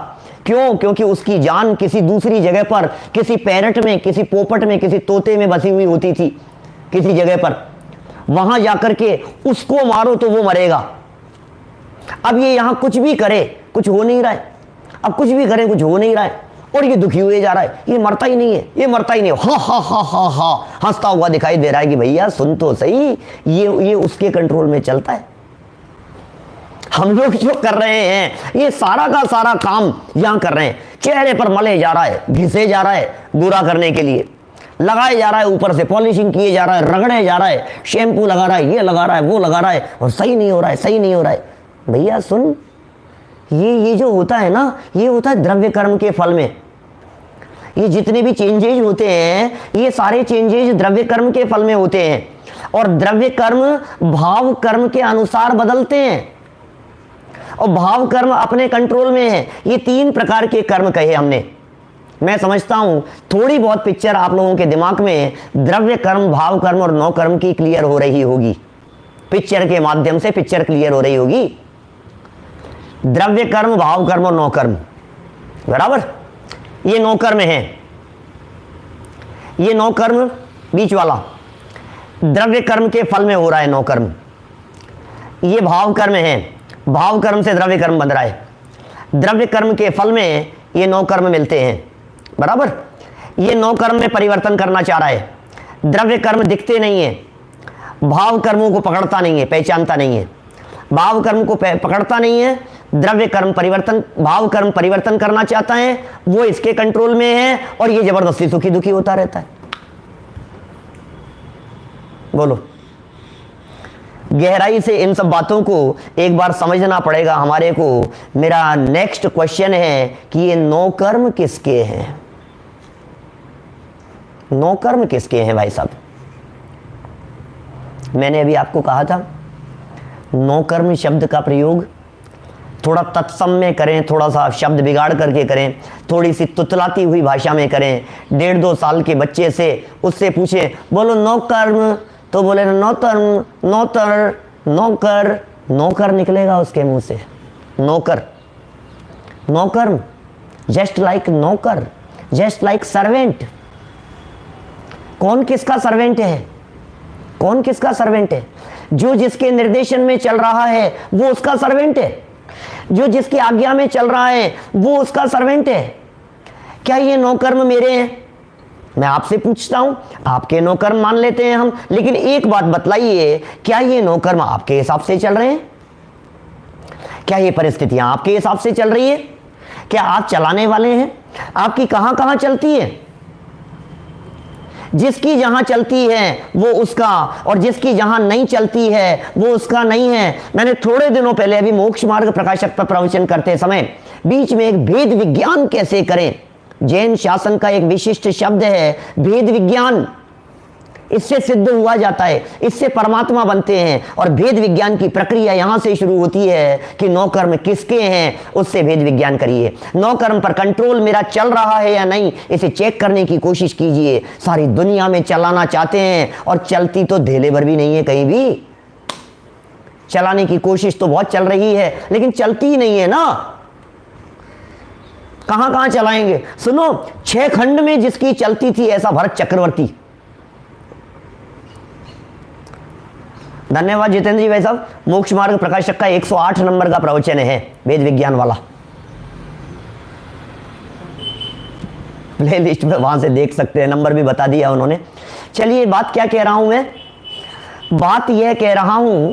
क्यों? क्योंकि उसकी जान किसी दूसरी जगह पर, किसी पैरट में, किसी पोपट में, किसी तोते में बसी हुई होती थी, किसी जगह पर। वहां जाकर के उसको मारो तो वो मरेगा। अब ये यहां कुछ भी करे, कुछ हो नहीं रहा है। अब कुछ भी करे, कुछ हो नहीं रहा है, और ये दुखी हुए जा रहा है। ये मरता ही नहीं है, ये मरता ही नहीं है। हा हा हा हा हा हंसता हुआ दिखाई दे रहा है कि भैया सुन तो सही, ये उसके कंट्रोल में चलता है। हम लोग जो कर रहे हैं, ये सारा का सारा काम यहां कर रहे हैं। चेहरे पर मले जा रहा है, घिसे जा रहा है, बुरा करने के लिए लगाए जा रहा है, ऊपर से पॉलिशिंग किए जा रहा है, रगड़े जा रहा है, शैम्पू लगा रहा है, ये लगा रहा है, वो लगा रहा है, और सही नहीं हो रहा है, सही नहीं हो रहा है। भैया सुन, ये जो होता है ना, ये होता है द्रव्य कर्म के फल में। ये जितने भी चेंजेज होते हैं, ये सारे चेंजेज द्रव्य कर्म के फल में होते हैं। और द्रव्य कर्म भाव कर्म के अनुसार बदलते हैं, और भाव कर्म अपने कंट्रोल में है। ये 3 प्रकार के कर्म कहे हमने। मैं समझता हूं थोड़ी बहुत पिक्चर आप लोगों के दिमाग में द्रव्य कर्म, भाव कर्म और नौ कर्म की क्लियर हो रही होगी। पिक्चर के माध्यम से पिक्चर क्लियर हो रही होगी। द्रव्य कर्म, भाव कर्म और नौ कर्म, बराबर। ये नौ कर्म है, ये नौ कर्म बीच वाला द्रव्य कर्म के फल में हो रहा है नौ कर्म। ये भाव कर्म है, भाव कर्म से द्रव्य कर्म बन रहा है। द्रव्य कर्म के फल में ये नौ कर्म मिलते हैं, बराबर। ये नौ कर्म में परिवर्तन करना चाह रहा है। द्रव्य कर्म दिखते नहीं है, भाव कर्मों को पकड़ता नहीं है, पहचानता नहीं है। भाव कर्म को पकड़ता नहीं है, द्रव्य कर्म परिवर्तन, भाव कर्म परिवर्तन करना चाहता है, वो इसके कंट्रोल में है, और ये जबरदस्ती सुखी दुखी होता रहता है। बोलो, गहराई से इन सब बातों को एक बार समझना पड़ेगा हमारे को। मेरा नेक्स्ट क्वेश्चन है कि ये नौ कर्म किसके हैं? नौ कर्म किसके हैं भाई साहब? मैंने अभी आपको कहा था, नौ कर्म शब्द का प्रयोग थोड़ा तत्सम में करें, थोड़ा सा शब्द बिगाड़ करके करें, थोड़ी सी तुतलाती हुई भाषा में करें। 1.5-2 साल के बच्चे से उससे पूछे, बोलो नौ कर्म, तो बोले नौतर, नौतर, नौकर, नौकर निकलेगा उसके मुंह से। नौकर, नौकर, जस्ट लाइक नौकर, जस्ट लाइक सर्वेंट। कौन किसका सर्वेंट है? कौन किसका सर्वेंट है? जो जिसके निर्देशन में चल रहा है वो उसका सर्वेंट है। जो जिसकी आज्ञा में चल रहा है वो उसका सर्वेंट है। क्या ये नौ कर्म मेरे हैं? मैं आपसे पूछता हूं, आपके नौ कर्म मान लेते हैं हम, लेकिन एक बात बतलाइए, क्या ये नौ कर्म आपके हिसाब से चल रहे हैं? क्या ये परिस्थितियां आपके हिसाब से चल रही है? क्या आप चलाने वाले हैं? आपकी कहां कहां चलती है? जिसकी जहां चलती है वो उसका, और जिसकी जहां नहीं चलती है वो उसका नहीं है। मैंने थोड़े दिनों पहले अभी मोक्ष मार्ग प्रकाशक पर प्रवचन करते समय बीच में एक भेद विज्ञान कैसे करें, जैन शासन का एक विशिष्ट शब्द है भेद विज्ञान। इससे सिद्ध हुआ जाता है, इससे परमात्मा बनते हैं। और भेद विज्ञान की प्रक्रिया यहां से शुरू होती है कि नौ कर्म किसके हैं, उससे भेद विज्ञान करिए। नौ कर्म पर कंट्रोल मेरा चल रहा है या नहीं, इसे चेक करने की कोशिश कीजिए। सारी दुनिया में चलाना चाहते हैं और चलती तो धेले भर भी नहीं है कहीं भी। चलाने की कोशिश तो बहुत चल रही है, लेकिन चलती ही नहीं है ना। कहां कहां चलाएंगे? सुनो, 6 खंड में जिसकी चलती थी ऐसा भरत चक्रवर्ती। धन्यवाद जितेंद्र जी। भाई साहब, मोक्ष मार्ग प्रकाशक का 108 नंबर का प्रवचन है, वेद विज्ञान वाला, प्ले लिस्ट में वहां से देख सकते हैं, नंबर भी बता दिया उन्होंने। चलिए, बात क्या कह रहा हूं मैं? बात यह कह रहा हूं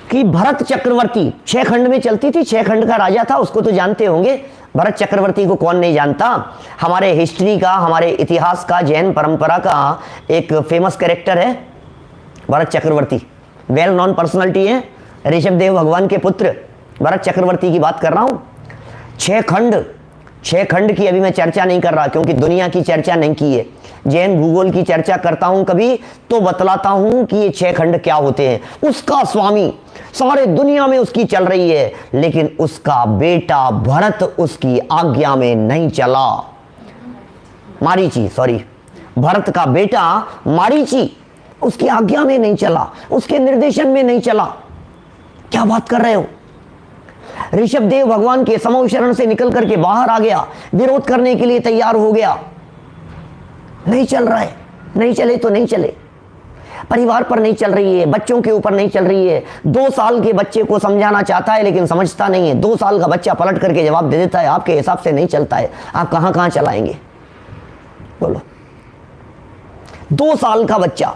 कि भरत चक्रवर्ती 6 खंड में चलती थी, 6 खंड का राजा था, उसको तो जानते होंगे। भरत चक्रवर्ती को कौन नहीं जानता? हमारे हिस्ट्री का, हमारे इतिहास का, जैन परंपरा का एक फेमस कैरेक्टर है भरत चक्रवर्ती, वेल नॉन पर्सनालिटी है। ऋषभ देव भगवान के पुत्र भरत चक्रवर्ती की बात कर रहा हूं। 6 खंड की अभी मैं चर्चा नहीं कर रहा, क्योंकि दुनिया की चर्चा नहीं की है। जैन भूगोल की चर्चा करता हूं कभी तो बतलाता हूं कि ये 6 खंड क्या होते हैं। उसका स्वामी सारे दुनिया में उसकी चल रही है, लेकिन उसका बेटा भरत उसकी आज्ञा में नहीं चला। मारीची, सॉरी, भरत का बेटा मारीची उसकी आज्ञा में नहीं चला, उसके निर्देशन में नहीं चला। क्या बात कर रहे हो? ऋषभ देव भगवान के समूह शरण से निकल करके बाहर आ गया, विरोध करने के लिए तैयार हो गया। नहीं चल रहा है, नहीं चले तो नहीं चले। परिवार पर नहीं चल रही है, बच्चों के ऊपर नहीं चल रही है। 2 साल के बच्चे को समझाना चाहता है लेकिन समझता नहीं है। 2 साल का बच्चा पलट करके जवाब दे देता है, आपके हिसाब से नहीं चलता है। आप कहां कहां चलाएंगे? बोलो। 2 साल का बच्चा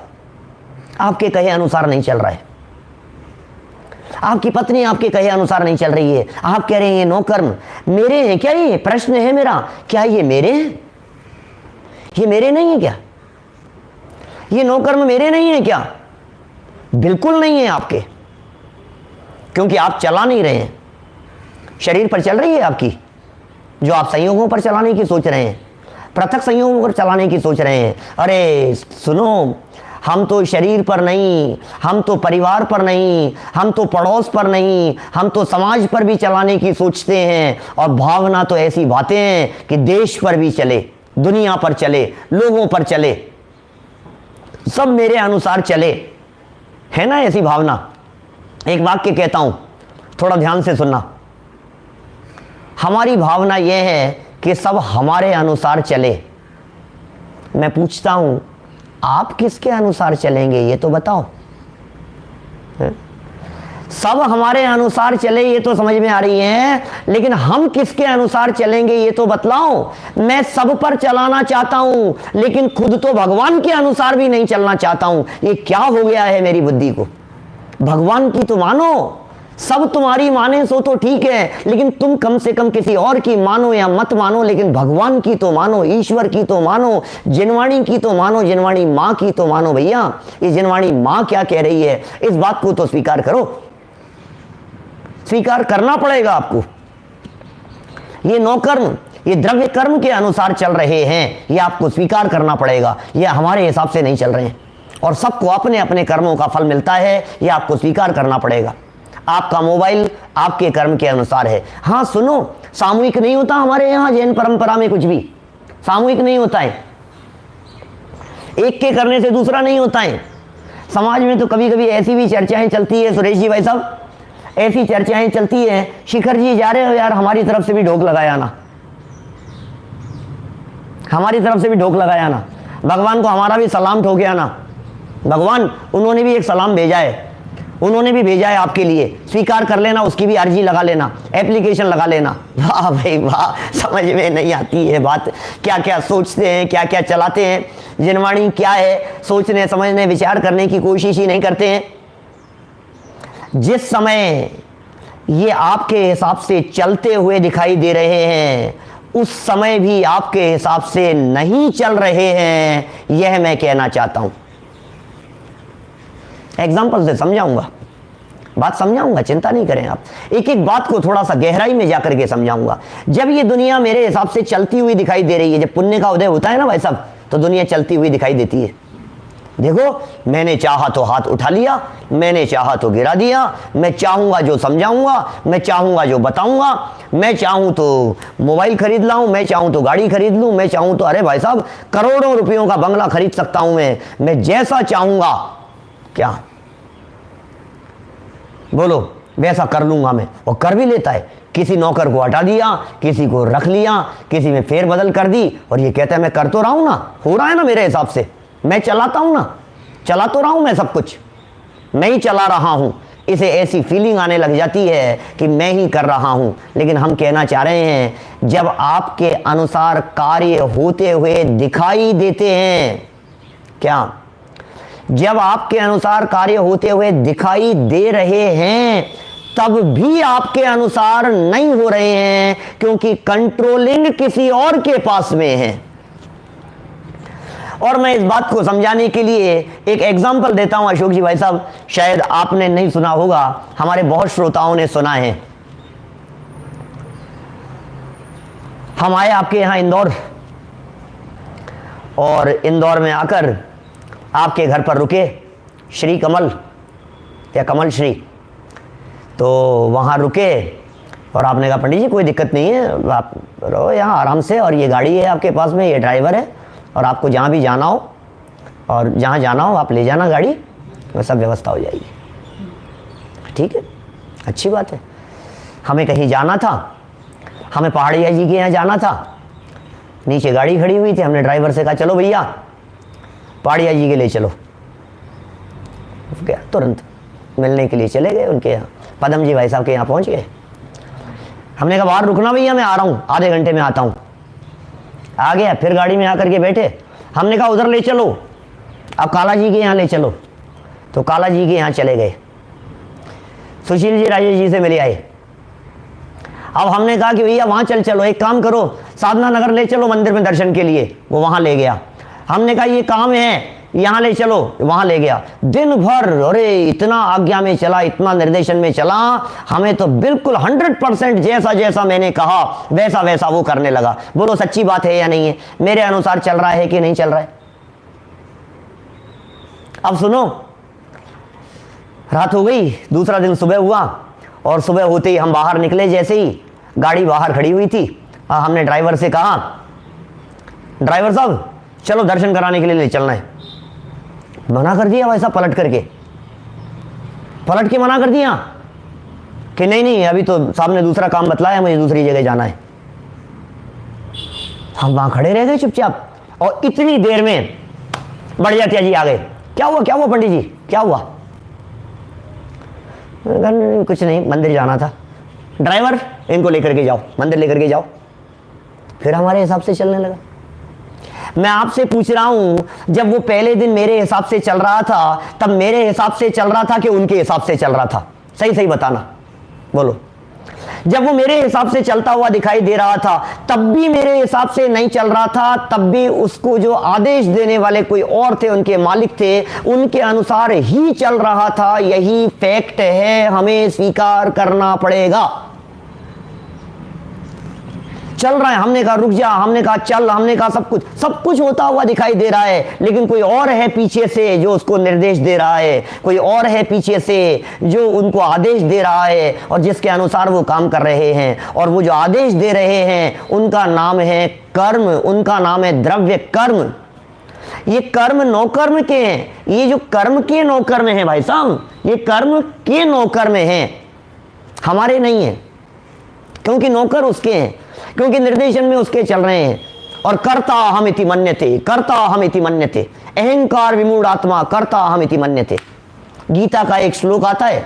आपके कहे अनुसार नहीं चल रहा है, आपकी पत्नी आपके कहे अनुसार नहीं चल रही है। आप कह रहे हैं ये नौकर्म मेरे हैं क्या? ये प्रश्न है मेरा, क्या ये मेरे हैं? ये मेरे नहीं है क्या? ये नौकर्म मेरे नहीं है क्या? बिल्कुल नहीं है आपके, क्योंकि आप चला नहीं रहे हैं। शरीर पर चल रही है आपकी, जो आप संयोगों पर चलाने की सोच रहे हैं, पृथक संयोगों पर चलाने की सोच रहे हैं। अरे सुनो, हम तो शरीर पर नहीं, हम तो परिवार पर नहीं, हम तो पड़ोस पर नहीं, हम तो समाज पर भी चलाने की सोचते हैं। और भावना तो ऐसी बातें हैं कि देश पर भी चले, दुनिया पर चले, लोगों पर चले, सब मेरे अनुसार चले, है ना ऐसी भावना। एक वाक्य कहता हूं, थोड़ा ध्यान से सुनना। हमारी भावना यह है कि सब हमारे अनुसार चले। मैं पूछता हूं, आप किसके अनुसार चलेंगे ये तो बताओ। सब हमारे अनुसार चले ये तो समझ में आ रही है, लेकिन हम किसके अनुसार चलेंगे ये तो बतलाओ। मैं सब पर चलाना चाहता हूं, लेकिन खुद तो भगवान के अनुसार भी नहीं चलना चाहता हूं। ये क्या हो गया है मेरी बुद्धि को? भगवान की तो मानो, सब तुम्हारी माने सो तो ठीक है, लेकिन तुम कम से कम किसी और की मानो या मत मानो, लेकिन भगवान की तो मानो, ईश्वर की तो मानो, जिनवाणी की तो मानो, जिनवाणी माँ की तो मानो। भैया, ये जिनवाणी माँ क्या कह रही है, इस बात को तो स्वीकार करो। स्वीकार करना पड़ेगा आपको। ये नौकर्म, ये द्रव्य कर्म के अनुसार चल रहे हैं, ये आपको स्वीकार करना पड़ेगा। ये हमारे हिसाब से नहीं चल रहे हैं, और सबको अपने अपने कर्मों का फल मिलता है, ये आपको स्वीकार करना पड़ेगा। आपका मोबाइल आपके कर्म के अनुसार है। हाँ सुनो, सामूहिक नहीं होता हमारे यहाँ जैन परंपरा में, कुछ भी सामूहिक नहीं होता है, एक के करने से दूसरा नहीं होता है। समाज में तो कभी कभी ऐसी भी चर्चाएं चलती है, सुरेश जी भाई साहब, ऐसी चर्चाएं चलती है, शिखर जी जा रहे हो यार, हमारी तरफ से भी ढोक लगाया ना, हमारी तरफ से भी ढोक लगाया ना, भगवान को हमारा भी सलाम ठोके आना। भगवान, उन्होंने भी एक सलाम भेजा है, उन्होंने भी भेजा है आपके लिए, स्वीकार कर लेना, उसकी भी अर्जी लगा लेना, एप्लीकेशन लगा लेना। वाह भाई वाह, समझ में नहीं आती है बात, क्या क्या सोचते हैं, क्या क्या चलाते हैं। जिनवाणी क्या है, सोचने समझने विचार करने की कोशिश ही नहीं करते हैं। जिस समय ये आपके हिसाब से चलते हुए दिखाई दे रहे हैं, उस समय भी आपके हिसाब से नहीं चल रहे हैं, यह मैं कहना चाहता हूं। एग्जाम्पल से समझाऊंगा, बात समझाऊंगा, चिंता नहीं करें आप। एक एक बात को थोड़ा सा गहराई में जाकर के समझाऊंगा। जब ये दुनिया मेरे हिसाब से चलती हुई दिखाई दे रही है, जब पुण्य का उदय होता है ना भाई साहब, तो दुनिया चलती हुई दिखाई देती है। देखो, मैंने चाहा तो हाथ उठा लिया, मैंने चाहा तो गिरा दिया, मैं चाहूंगा जो समझाऊंगा, मैं चाहूंगा जो बताऊंगा, मैं चाहूं तो मोबाइल खरीद लाऊं, मैं चाहूं तो गाड़ी खरीद लूं, मैं चाहूं तो अरे भाई साहब करोड़ों रुपयों का बंगला खरीद सकता हूं मैं जैसा चाहूंगा। क्या बोलो वैसा कर लूंगा मैं, और कर भी लेता है। किसी नौकर को हटा दिया, किसी को रख लिया, किसी में फेरबदल कर दी, और ये कहता है मैं कर तो रहा हूं ना, हो रहा है ना मेरे हिसाब से, मैं चलाता हूं ना, चला तो रहा हूं मैं, सब कुछ मैं ही चला रहा हूं। इसे ऐसी फीलिंग आने लग जाती है कि मैं ही कर रहा हूं। लेकिन हम कहना चाह रहे हैं, जब आपके अनुसार कार्य होते हुए दिखाई देते हैं, क्या जब आपके अनुसार कार्य होते हुए दिखाई दे रहे हैं, तब भी आपके अनुसार नहीं हो रहे हैं, क्योंकि कंट्रोलिंग किसी और के पास में है। और मैं इस बात को समझाने के लिए एक एग्जांपल देता हूं अशोक जी भाई साहब, शायद आपने नहीं सुना होगा, हमारे बहुत श्रोताओं ने सुना है। हम आए आपके यहां इंदौर, और इंदौर में आकर आपके घर पर रुके, श्री कमल या कमल श्री, तो वहाँ रुके, और आपने कहा पंडित जी कोई दिक्कत नहीं है, आप रहो यहाँ आराम से, और ये गाड़ी है आपके पास में, ये ड्राइवर है, और आपको जहाँ भी जाना हो और जहाँ जाना हो आप ले जाना गाड़ी, वो सब व्यवस्था हो जाएगी। ठीक है, अच्छी बात है। हमें कहीं जाना था, हमें पहाड़िया जी के यहाँ जाना था, नीचे गाड़ी खड़ी हुई थी, हमने ड्राइवर से कहा चलो भैया पहाड़िया जी के लिए चलो, क्या तुरंत मिलने के लिए चले गए उनके यहाँ, पदम जी भाई साहब के यहाँ पहुँच गए। हमने कहा बाहर रुकना भैया, मैं आ रहा हूँ, आधे घंटे में आता हूँ। आ गया, फिर गाड़ी में आकर के बैठे। हमने कहा उधर ले चलो, अब काला जी के यहाँ ले चलो, तो काला जी के यहाँ चले गए, सुशील जी राजेश जी से मिले आए। अब हमने कहा कि भैया वहाँ चलो, एक काम करो साधना नगर ले चलो मंदिर में दर्शन के लिए, वो वहाँ ले गया। हमने कहा ये काम है यहाँ ले चलो, वहाँ ले गया। दिन भर अरे इतना आज्ञा में चला, इतना निर्देशन में चला, हमें तो बिल्कुल 100% जैसा जैसा मैंने कहा वैसा वैसा वो करने लगा। बोलो सच्ची बात है या नहीं है, मेरे अनुसार चल रहा है कि नहीं चल रहा है? अब सुनो, रात हो गई, दूसरा दिन सुबह हुआ, और सुबह होते ही हम बाहर निकले, जैसे ही गाड़ी बाहर खड़ी हुई थी, हमने ड्राइवर से कहा ड्राइवर साहब चलो दर्शन कराने के लिए ले चलना है। मना कर दिया वैसा, पलट के मना कर दिया कि नहीं नहीं अभी तो साहब ने दूसरा काम बतलाया, मुझे दूसरी जगह जाना है। हम वहां खड़े रह गए चुपचाप, और इतनी देर में बढ़िया जी आ गए। क्या हुआ पंडित जी, क्या हुआ? कुछ नहीं, मंदिर जाना था। ड्राइवर इनको लेकर के जाओ, मंदिर लेकर के जाओ। फिर हमारे हिसाब से चलने लगा। मैं आपसे पूछ रहा हूं, जब वो पहले दिन मेरे हिसाब से चल रहा था, तब मेरे हिसाब से चल रहा था कि उनके हिसाब से चल रहा था? सही सही बताना, बोलो। जब वो मेरे हिसाब से चलता हुआ दिखाई दे रहा था, तब भी मेरे हिसाब से नहीं चल रहा था, तब भी उसको जो आदेश देने वाले कोई और थे, उनके मालिक थे, उनके अनुसार ही चल रहा था। यही फैक्ट है, हमें स्वीकार करना पड़ेगा। चल रहा है, हमने कहा रुक जा, हमने कहा चल, हमने कहा सब कुछ होता हुआ दिखाई दे रहा है, लेकिन कोई और है पीछे से जो उसको निर्देश दे रहा है, कोई और है पीछे से जो उनको आदेश दे रहा है, और जिसके अनुसार वो काम कर रहे हैं। और वो जो आदेश दे रहे हैं उनका नाम है कर्म, उनका नाम है द्रव्य कर्म। ये कर्म नौकर्म के हैं, ये जो कर्म के नौकर्म हैं भाई साहब, ये कर्म के नौकर्म हैं, हमारे नहीं है, क्योंकि नौकर उसके हैं, क्योंकि निर्देशन में उसके चल रहे हैं। और कर्ता हम इति मन्यते, कर्ता हम इति मन्यते, अहंकार विमूढ़ आत्मा कर्ता हम इति मन्यते। गीता का एक श्लोक आता है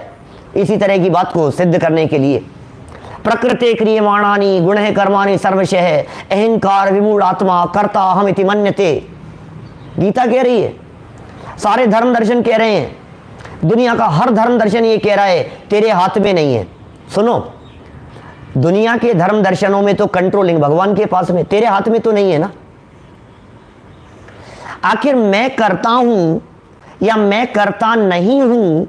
इसी तरह की बात को सिद्ध करने के लिए। प्रकृते क्रियमाणानि गुणः कर्माणि सर्वशः अहंकार विमूढ़ आत्मा कर्ता हम इति मन्यते। गीता कह रही है, सारे धर्म दर्शन कह रहे हैं, दुनिया का हर धर्म दर्शन ये कह रहा है तेरे हाथ में नहीं है। सुनो, दुनिया के धर्म दर्शनों में तो कंट्रोलिंग भगवान के पास में, तेरे हाथ में तो नहीं है ना। आखिर मैं करता हूं या मैं करता नहीं हूं,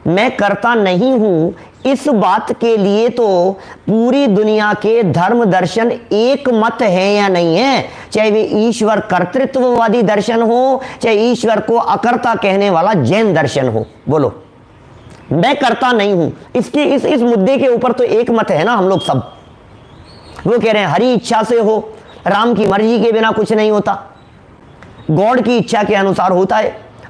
मैं करता नहीं हूं, इस बात के लिए तो पूरी दुनिया के धर्म दर्शन एक मत है या नहीं है। चाहे वे ईश्वर कर्तृत्ववादी दर्शन हो, चाहे ईश्वर को अकर्ता कहने वाला जैन दर्शन हो। बोलो, मैं करता नहीं हूं, इसके इस मुद्दे के ऊपर तो एक मत है ना हम लोग सब। वो कह रहे हैं हरी इच्छा से हो, राम की मर्जी के बिना कुछ नहीं होता, गॉड की इच्छा के अनुसार होता है,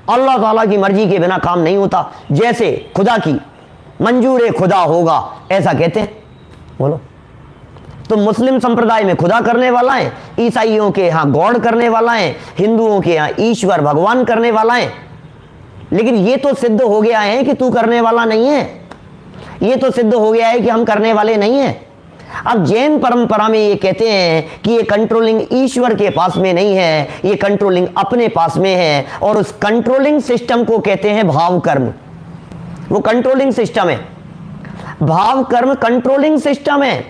अल्लाह ताला की मर्जी के बिना काम नहीं होता। जैसे खुदा की मंजूर खुदा होगा, ऐसा कहते हैं। बोलो, तो मुस्लिम संप्रदाय में खुदा करने वाला है, ईसाइयों के यहाँ गॉड करने वाला है, हिंदुओं के यहाँ ईश्वर भगवान करने वाला है। लेकिन ये तो सिद्ध हो गया है कि तू करने वाला नहीं है, ये तो सिद्ध हो गया है कि हम करने वाले नहीं हैं। अब जैन परंपरा में ये कहते हैं कि ये कंट्रोलिंग ईश्वर के पास में नहीं है, ये कंट्रोलिंग अपने पास में है, और उस कंट्रोलिंग सिस्टम को कहते हैं भाव कर्म। वो कंट्रोलिंग सिस्टम है, भाव कर्म कंट्रोलिंग सिस्टम है,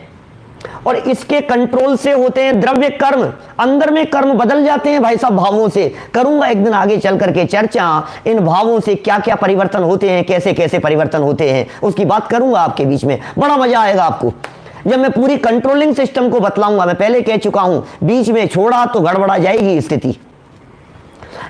और इसके कंट्रोल से होते हैं द्रव्य कर्म। अंदर में कर्म बदल जाते हैं भाई साहब भावों से। करूंगा एक दिन आगे चल करके चर्चा, इन भावों से क्या क्या परिवर्तन होते हैं, कैसे कैसे परिवर्तन होते हैं, उसकी बात करूंगा आपके बीच में। बड़ा मजा आएगा आपको जब मैं पूरी कंट्रोलिंग सिस्टम को बतलाऊंगा। मैं पहले कह चुका हूं, बीच में छोड़ा तो गड़बड़ा जाएगी स्थिति।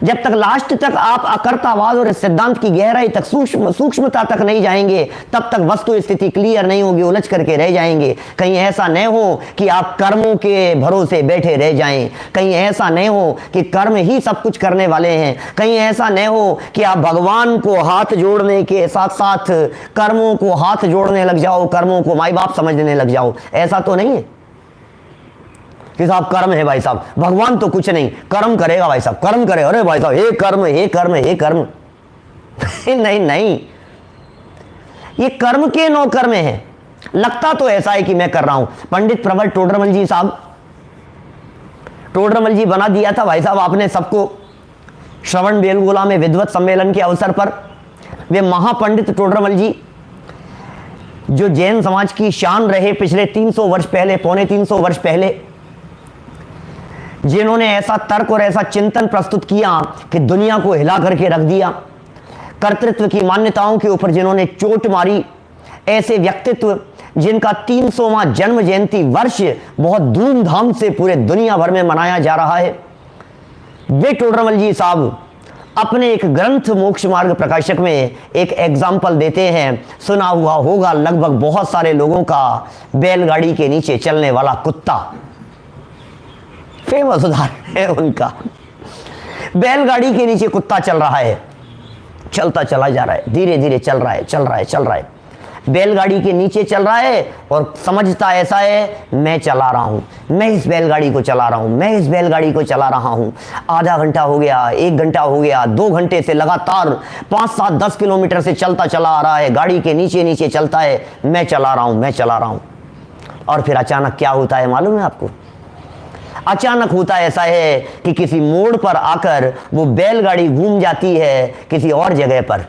जब तक लास्ट तक आप अकर्तावाद और इस सिद्धांत की गहराई तक सूक्ष्मता तक नहीं जाएंगे, तब तक वस्तु स्थिति क्लियर नहीं होगी, उलझ करके रह जाएंगे। कहीं ऐसा न हो कि आप कर्मों के भरोसे बैठे रह जाएं, कहीं ऐसा न हो कि कर्म ही सब कुछ करने वाले हैं, कहीं ऐसा न हो कि आप भगवान को हाथ जोड़ने के साथ साथ कर्मों को हाथ जोड़ने लग जाओ, कर्मों को माई बाप समझने लग जाओ। ऐसा तो नहीं है कि साहब कर्म है भाई साहब, भगवान तो कुछ नहीं, कर्म करेगा भाई साहब, कर्म करे, अरे भाई साहब हे कर्म हे कर्म हे कर्म। नहीं नहीं, ये कर्म के नौकर में है। लगता तो ऐसा है कि मैं कर रहा हूं। पंडित प्रवर टोडरमल जी साहब, टोडरमल जी बना दिया था भाई साहब आपने सबको श्रवण बेलगोला में विद्वत सम्मेलन के अवसर पर। वे महापंडित टोडरमल जी जो जैन समाज की शान रहे पिछले 300 वर्ष पहले, पौने 300 वर्ष पहले, जिन्होंने ऐसा तर्क और ऐसा चिंतन प्रस्तुत किया कि दुनिया को हिला करके रख दिया, कर्तृत्व की मान्यताओं के ऊपर जिन्होंने चोट मारी, ऐसे व्यक्तित्व जिनका 300वां जन्म जयंती वर्ष बहुत धूमधाम से पूरे दुनिया भर में मनाया जा रहा है, वे टोडरमल जी साहब अपने एक ग्रंथ मोक्ष मार्ग प्रकाशक में एक एग्जाम्पल देते हैं। सुना हुआ होगा लगभग बहुत सारे लोगों का, बैलगाड़ी के नीचे चलने वाला कुत्ता। फेमस उदाहरण है उनका। बैलगाड़ी के नीचे कुत्ता चल रहा है, चलता चला जा रहा है, धीरे धीरे चल रहा है, चल रहा है, चल रहा है, बैलगाड़ी के नीचे चल रहा है, और समझता ऐसा है मैं चला रहा हूं, मैं इस बैलगाड़ी को चला रहा हूं, मैं इस बैलगाड़ी को चला रहा हूं। आधा घंटा हो गया, 1 घंटा हो गया, 2 घंटे से लगातार 5, 7, 10 किलोमीटर से चलता चला आ रहा है, गाड़ी के नीचे नीचे चलता है, मैं चला रहा हूं, मैं चला रहा हूं। और फिर अचानक क्या होता है मालूम है आपको? अचानक होता ऐसा है कि किसी मोड़ पर आकर वो बैलगाड़ी घूम जाती है किसी और जगह पर।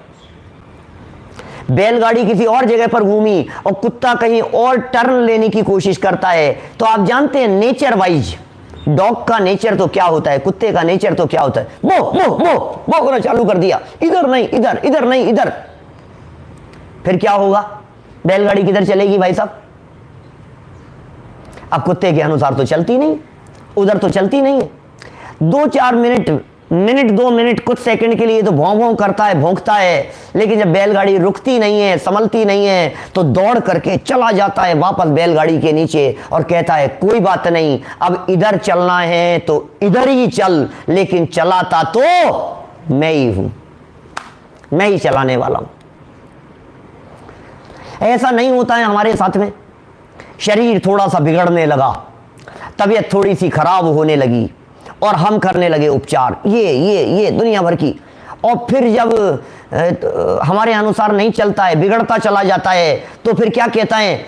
बैलगाड़ी किसी और जगह पर घूमी और कुत्ता कहीं और टर्न लेने की कोशिश करता है। तो आप जानते हैं नेचर वाइज डॉग का नेचर तो क्या होता है, कुत्ते का नेचर तो क्या होता है? वो भौंकना चालू कर दिया, इधर नहीं इधर, इधर नहीं इधर। फिर क्या होगा? बैलगाड़ी किधर चलेगी भाई साहब? अब कुत्ते के अनुसार तो चलती नहीं, उधर तो चलती नहीं है। 2-4 मिनट 2 मिनट कुछ सेकंड के लिए तो भौं भौं करता है, भौंकता है, लेकिन जब बैलगाड़ी रुकती नहीं है, संभलती नहीं है, तो दौड़ करके चला जाता है वापस बैलगाड़ी के नीचे और कहता है कोई बात नहीं, अब इधर चलना है तो इधर ही चल, लेकिन चलाता तो मैं ही हूं, मैं ही चलाने वाला हूं। ऐसा नहीं होता है हमारे साथ में। शरीर थोड़ा सा बिगड़ने लगा, तबीयत थोड़ी सी खराब होने लगी और हम करने लगे उपचार, ये दुनिया भर की। और फिर जब हमारे अनुसार नहीं चलता है, बिगड़ता चला जाता है, तो फिर क्या कहता है?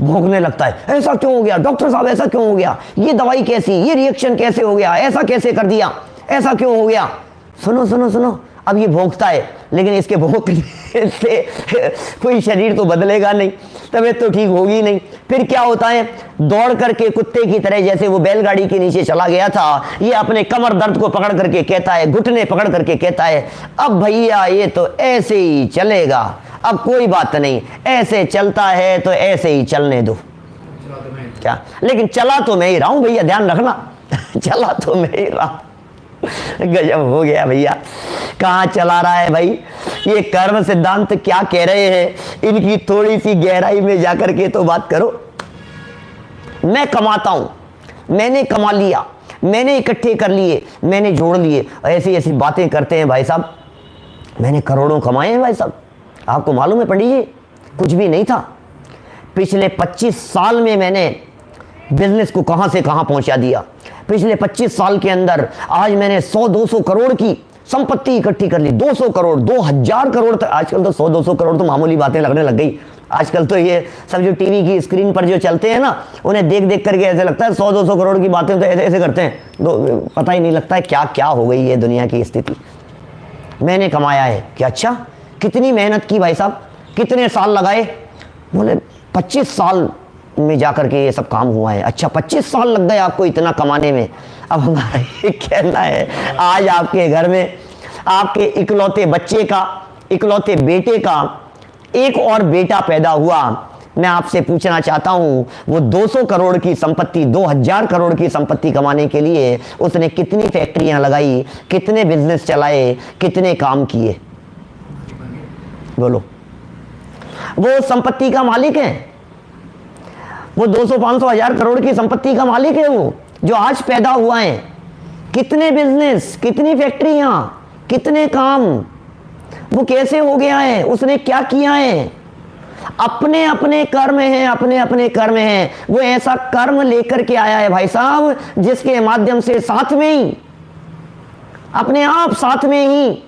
भौंकने लगता है, ऐसा क्यों हो गया डॉक्टर साहब, ऐसा क्यों हो गया, ये दवाई कैसी, ये रिएक्शन कैसे हो गया, ऐसा कैसे कर दिया, ऐसा क्यों हो गया। सुनो सुनो सुनो, अब ये भौंकता है, लेकिन इसके भौंकने से कोई शरीर तो बदलेगा नहीं, तबीयत तो ठीक होगी नहीं। फिर क्या होता है? दौड़ करके कुत्ते की तरह जैसे वो बैलगाड़ी के नीचे चला गया था, ये अपने कमर दर्द को पकड़ करके कहता है, घुटने पकड़ करके कहता है, अब भैया ये तो ऐसे ही चलेगा, अब कोई बात नहीं, ऐसे चलता है तो ऐसे ही चलने दो। क्या? लेकिन चला तो मैं ही रहा हूं भैया, ध्यान रखना, चला तो मैं ही रहा हूं। गजब हो गया भैया, कहां चला रहा है भाई? ये कर्म सिद्धांत क्या कह रहे हैं, इनकी थोड़ी सी गहराई में जाकर के तो बात करो। मैं कमाता हूं, मैंने कमा लिया, मैंने इकट्ठे कर लिए, मैंने जोड़ लिए, ऐसी ऐसी बातें करते हैं भाई साहब। मैंने करोड़ों कमाए हैं भाई साहब, आपको मालूम है पंडित जी, कुछ भी नहीं था। पिछले 25 साल में मैंने बिजनेस को कहां से कहां पहुंचा दिया। पिछले 25 साल के अंदर आज मैंने 100-200 करोड़ की संपत्ति इकट्ठी कर ली। 200 करोड़, 2000 करोड़ तक। आजकल तो 100-200 करोड़ तो मामूली बातें लगने लग गई। आजकल तो ये सब जो टीवी की स्क्रीन पर जो चलते हैं ना, उन्हें देख देख करके ऐसे लगता है 100-200 करोड़ की बातें तो ऐसे ऐसे करते हैं, तो पता ही नहीं लगता है क्या क्या हो गई है दुनिया की स्थिति। मैंने कमाया है कि अच्छा, कितनी मेहनत की भाई साहब, कितने साल लगाए? बोले 25 साल में जाकर के ये सब काम हुआ है। अच्छा, 25 साल लग गए आपको इतना कमाने में। अब हमारा ये कहना है, आज आपके घर में आपके इकलौते बच्चे का, इकलौते बेटे का एक और बेटा पैदा हुआ। मैं आपसे पूछना चाहता हूं, वो 200 करोड़ की संपत्ति, 2000 करोड़ की संपत्ति कमाने के लिए उसने कितनी फैक्ट्रियां लगाई, कितने बिजनेस चलाए, कितने काम किए? बोलो। वो संपत्ति का मालिक है, वो 200, 500, 1000 करोड़ की संपत्ति का मालिक है। वो जो आज पैदा हुआ है, कितने बिजनेस, कितनी फैक्ट्रियां, कितने काम, वो कैसे हो गया है, उसने क्या किया है? अपने अपने कर्म हैं, अपने अपने कर्म हैं। वो ऐसा कर्म लेकर के आया है भाई साहब, जिसके माध्यम से साथ में ही, अपने आप साथ में ही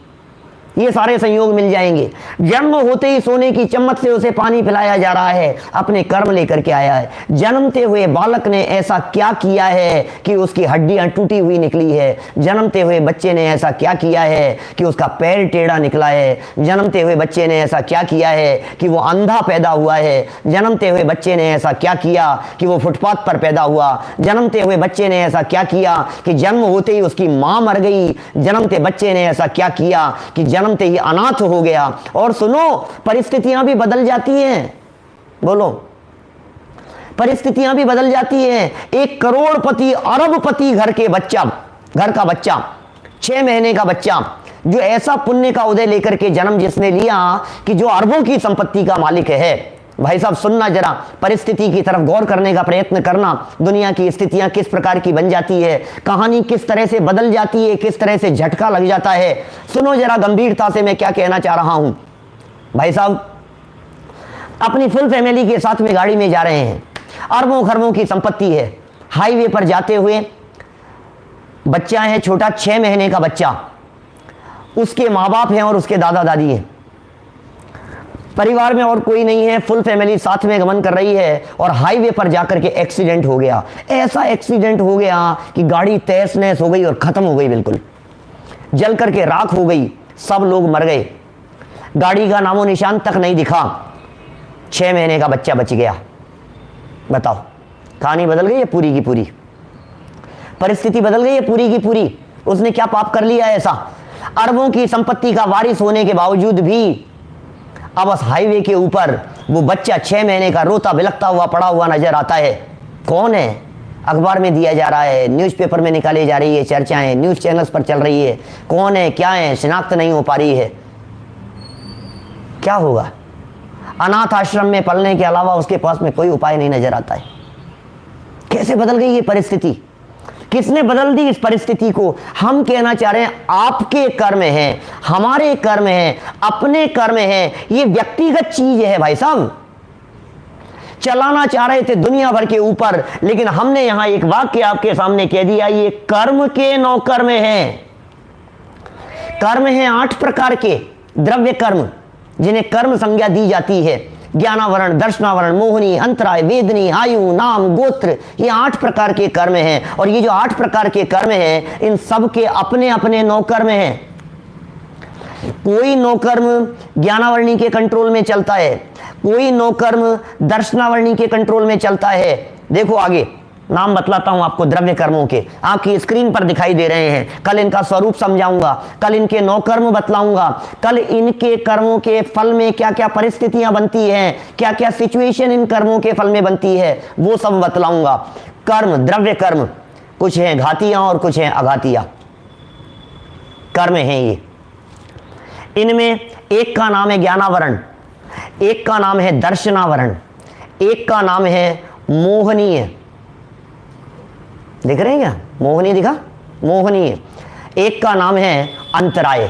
ये सारे संयोग मिल जाएंगे। जन्म होते ही सोने की चम्मच से उसे पानी पिलाया जा रहा है, अपने कर्म लेकर के आया है। जन्मते हुए बालक ने ऐसा क्या किया है कि उसकी हड्डियां टूटी हुई निकली है? जन्मते हुए बच्चे ने ऐसा क्या किया है कि उसका पैर टेढ़ा निकला है? जन्मते हुए बच्चे ने ऐसा क्या किया है कि वो अंधा पैदा हुआ है? जन्मते हुए बच्चे ने ऐसा क्या किया कि वो फुटपाथ पर पैदा हुआ? जन्मते हुए बच्चे ने ऐसा क्या किया कि जन्म होते ही उसकी मां मर गई? जन्मते बच्चे ने ऐसा क्या किया कि जन्मते ही अनाथ हो गया? और सुनो, परिस्थितियां भी बदल जाती हैं। बोलो, परिस्थितियां भी बदल जाती हैं। एक करोड़पति, अरबपति घर का बच्चा, 6 महीने का बच्चा, जो ऐसा पुण्य का उदय लेकर के जन्म जिसने लिया कि जो अरबों की संपत्ति का मालिक है। भाई साहब सुनना, जरा परिस्थिति की तरफ गौर करने का प्रयत्न करना। दुनिया की स्थितियां किस प्रकार की बन जाती है, कहानी किस तरह से बदल जाती है, किस तरह से झटका लग जाता है। सुनो जरा गंभीरता से मैं क्या कहना चाह रहा हूं। भाई साहब अपनी फुल फैमिली के साथ में गाड़ी में जा रहे हैं, अरबों खरबों की संपत्ति है। हाईवे पर जाते हुए बच्चा है छोटा, 6 महीने का बच्चा, उसके माँ बाप हैं और उसके दादा दादी हैं। परिवार में और कोई नहीं है, फुल फैमिली साथ में गमन कर रही है और हाईवे पर जाकर के एक्सीडेंट हो गया। ऐसा एक्सीडेंट हो गया कि गाड़ी तहस नहस हो गई और खत्म हो गई, बिल्कुल जल करके राख हो गई। सब लोग मर गए, गाड़ी का नामो निशान तक नहीं दिखा। 6 महीने का बच्चा बच गया। बताओ, कहानी बदल गई है पूरी की पूरी, परिस्थिति बदल गई है पूरी की पूरी। उसने क्या पाप कर लिया ऐसा? अरबों की संपत्ति का वारिस होने के बावजूद भी अब उस हाईवे के ऊपर वो बच्चा 6 महीने का रोता बिलखता हुआ पड़ा हुआ नजर आता है। कौन है? अखबार में दिया जा रहा है, न्यूज़पेपर में निकाली जा रही है, चर्चाएं न्यूज़ चैनल्स पर चल रही है। कौन है, क्या है, शिनाख्त नहीं हो पा रही है। क्या होगा? अनाथ आश्रम में पलने के अलावा उसके पास में कोई उपाय नहीं नजर आता है। कैसे बदल गई ये परिस्थिति? किसने बदल दी इस परिस्थिति को? हम कहना चाह रहे हैं आपके कर्म हैं, हमारे कर्म हैं, अपने कर्म हैं। ये व्यक्तिगत चीज है भाई साहब। चलाना चाह रहे थे दुनिया भर के ऊपर, लेकिन हमने यहां एक वाक्य आपके सामने कह दिया, ये कर्म के 9 कर्म हैं। कर्म हैं 8 प्रकार के द्रव्य कर्म, जिन्हें कर्म संज्ञा दी जाती है। ज्ञानावरण, दर्शनावरण, मोहनी, अंतराय, वेदनी, आयु, नाम, गोत्र, ये 8 प्रकार के कर्म हैं। और ये जो 8 प्रकार के कर्म हैं, इन सब के अपने अपने 9 कर्म हैं। कोई 9 कर्म ज्ञानावरणी के कंट्रोल में चलता है, कोई 9 कर्म दर्शनावरणी के कंट्रोल में चलता है। देखो आगे नाम बतलाता हूं आपको द्रव्य कर्मों के, आपकी स्क्रीन पर दिखाई दे रहे हैं। कल इनका स्वरूप समझाऊंगा, कल इनके 9 कर्म बतलाऊंगा, कल इनके कर्मों के फल में क्या क्या परिस्थितियां बनती हैं, क्या क्या सिचुएशन इन कर्मों के फल में बनती है, वो सब बतलाऊंगा। कर्म, द्रव्य कर्म, कुछ हैं घातियां और कुछ हैं अघातियां कर्म हैं ये। इनमें एक का नाम है ज्ञानावरण, एक का नाम है दर्शनावरण, एक का नाम है मोहनीय। दिख रहे हैं क्या? मोहनीय दिखा? मोहनीय। एक का नाम है अंतराय।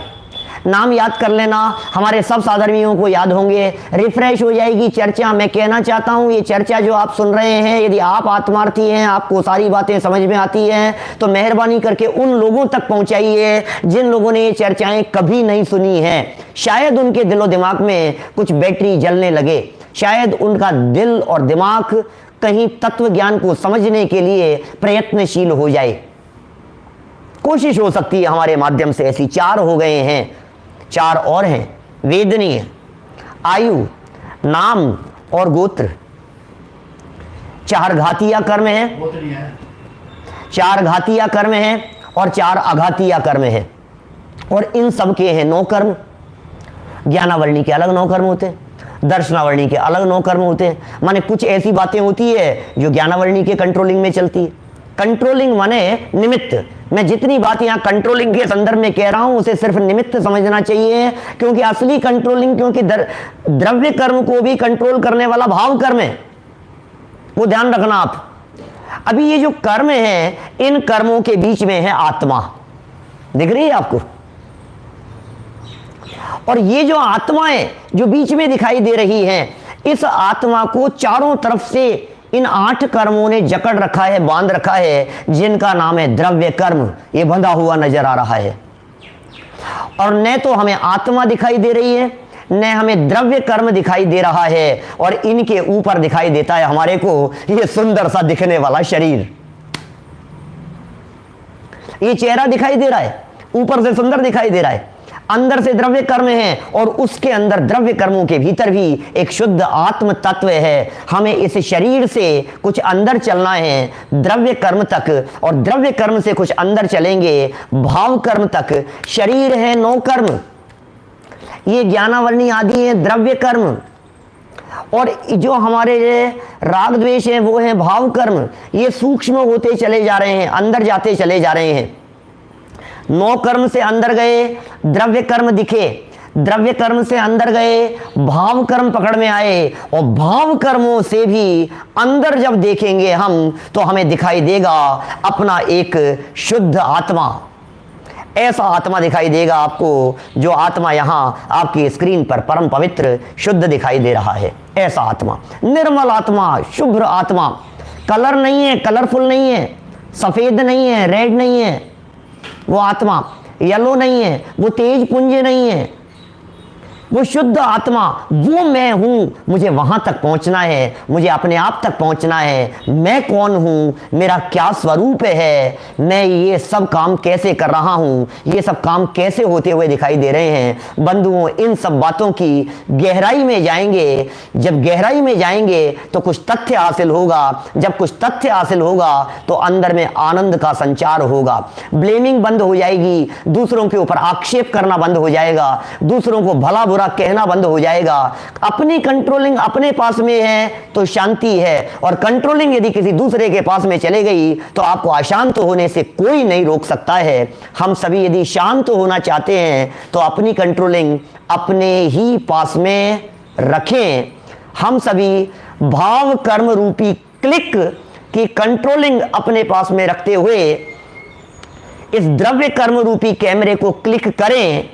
नाम याद कर लेना, हमारे सब साधर्मियों को याद होंगे, रिफ्रेश हो जाएगी चर्चा। मैं कहना चाहता हूँ ये चर्चा जो आप सुन रहे हैं, यदि आप आत्मार्थी हैं, आपको सारी बातें समझ में आती हैं, तो मेहरबानी करके उन लोगों तक पहुंचाइए जिन लोगों ने ये चर्चाएं कभी नहीं सुनी हैं। शायद उनके दिलो दिमाग में कुछ बैटरी जलने लगे, शायद उनका दिल और दिमाग कहीं तत्व ज्ञान को समझने के लिए प्रयत्नशील हो जाए। कोशिश हो सकती है हमारे माध्यम से ऐसी। 4 हो गए हैं, 4 और हैं। वेदनी है, आयु, नाम और गोत्र। 4 घातीय कर्म है, 4 घातीय कर्म है और 4 अघातीय कर्म है। और इन सब के हैं 9 कर्म। ज्ञानावरणी के अलग 9 कर्म होते हैं, दर्शनावरणी के अलग 9 कर्म होते हैं। माने कुछ ऐसी बातें होती है जो ज्ञानावरणी के कंट्रोलिंग में चलती है। कंट्रोलिंग माने निमित्त। मैं जितनी बात यहाँ कंट्रोलिंग के संदर्भ में कह रहा हूं उसे सिर्फ निमित्त समझना चाहिए, क्योंकि असली कंट्रोलिंग, क्योंकि द्रव्य कर्म को भी कंट्रोल करने वाला भाव कर्म है, वो ध्यान रखना आप। अभी ये जो कर्म है, इन कर्मों के बीच में है आत्मा, दिख रही है आपको? और ये जो आत्माएं जो बीच में दिखाई दे रही हैं, इस आत्मा को चारों तरफ से इन 8 कर्मों ने जकड़ रखा है, बांध रखा है, जिनका नाम है द्रव्य कर्म। ये बंधा हुआ नजर आ रहा है। और न तो हमें आत्मा दिखाई दे रही है, न हमें द्रव्य कर्म दिखाई दे रहा है, और इनके ऊपर दिखाई देता है हमारे को ये सुंदर सा दिखने वाला शरीर। ये चेहरा दिखाई दे रहा है, ऊपर से सुंदर दिखाई दे रहा है, अंदर से द्रव्य कर्म है, और उसके अंदर द्रव्य कर्मों के भीतर भी एक शुद्ध आत्म तत्व है। हमें इस शरीर से कुछ अंदर चलना है, द्रव्य कर्म तक, और द्रव्य कर्म से कुछ अंदर चलेंगे भाव कर्म तक। शरीर है 9 कर्म, ये ज्ञानावरणी आदि है द्रव्य कर्म, और जो हमारे राग द्वेष है वो है भाव कर्म। ये सूक्ष्म होते चले जा रहे हैं, अंदर जाते चले जा रहे हैं। 9 कर्म से अंदर गए, द्रव्य कर्म दिखे, द्रव्य कर्म से अंदर गए, भाव कर्म पकड़ में आए, और भाव कर्मों से भी अंदर जब देखेंगे हम, तो हमें दिखाई देगा अपना एक शुद्ध आत्मा। ऐसा आत्मा दिखाई देगा आपको, जो आत्मा यहाँ आपकी स्क्रीन पर परम पवित्र शुद्ध दिखाई दे रहा है। ऐसा आत्मा, निर्मल आत्मा, शुभ्र आत्मा। कलर नहीं है, कलरफुल नहीं है, सफेद नहीं है, रेड नहीं है वो आत्मा, येलो नहीं है, वो तेज पुंज नहीं है, वो शुद्ध आत्मा, वो मैं हूं। मुझे वहां तक पहुंचना है, मुझे अपने आप तक पहुंचना है। मैं कौन हूं, मेरा क्या स्वरूप है, मैं ये सब काम कैसे कर रहा हूं, ये सब काम कैसे होते हुए दिखाई दे रहे हैं। बंधुओं, इन सब बातों की गहराई में जाएंगे। जब गहराई में जाएंगे तो कुछ तथ्य हासिल होगा। जब कुछ तथ्य हासिल होगा तो अंदर में आनंद का संचार होगा। ब्लेमिंग बंद हो जाएगी, दूसरों के ऊपर आक्षेप करना बंद हो जाएगा, दूसरों को भला बुरा कहना बंद हो जाएगा। अपनी कंट्रोलिंग अपने पास में है तो शांति है, और कंट्रोलिंग यदि किसी दूसरे के पास में चले गई तो आपको अशांत होने से कोई नहीं रोक सकता है। हम सभी यदि शांत होना चाहते हैं तो अपनी कंट्रोलिंग अपने ही पास में रखें। हम सभी भाव कर्म रूपी क्लिक की कंट्रोलिंग अपने पास में रखते हुए इस द्रव्य कर्म रूपी कैमरे को क्लिक करें,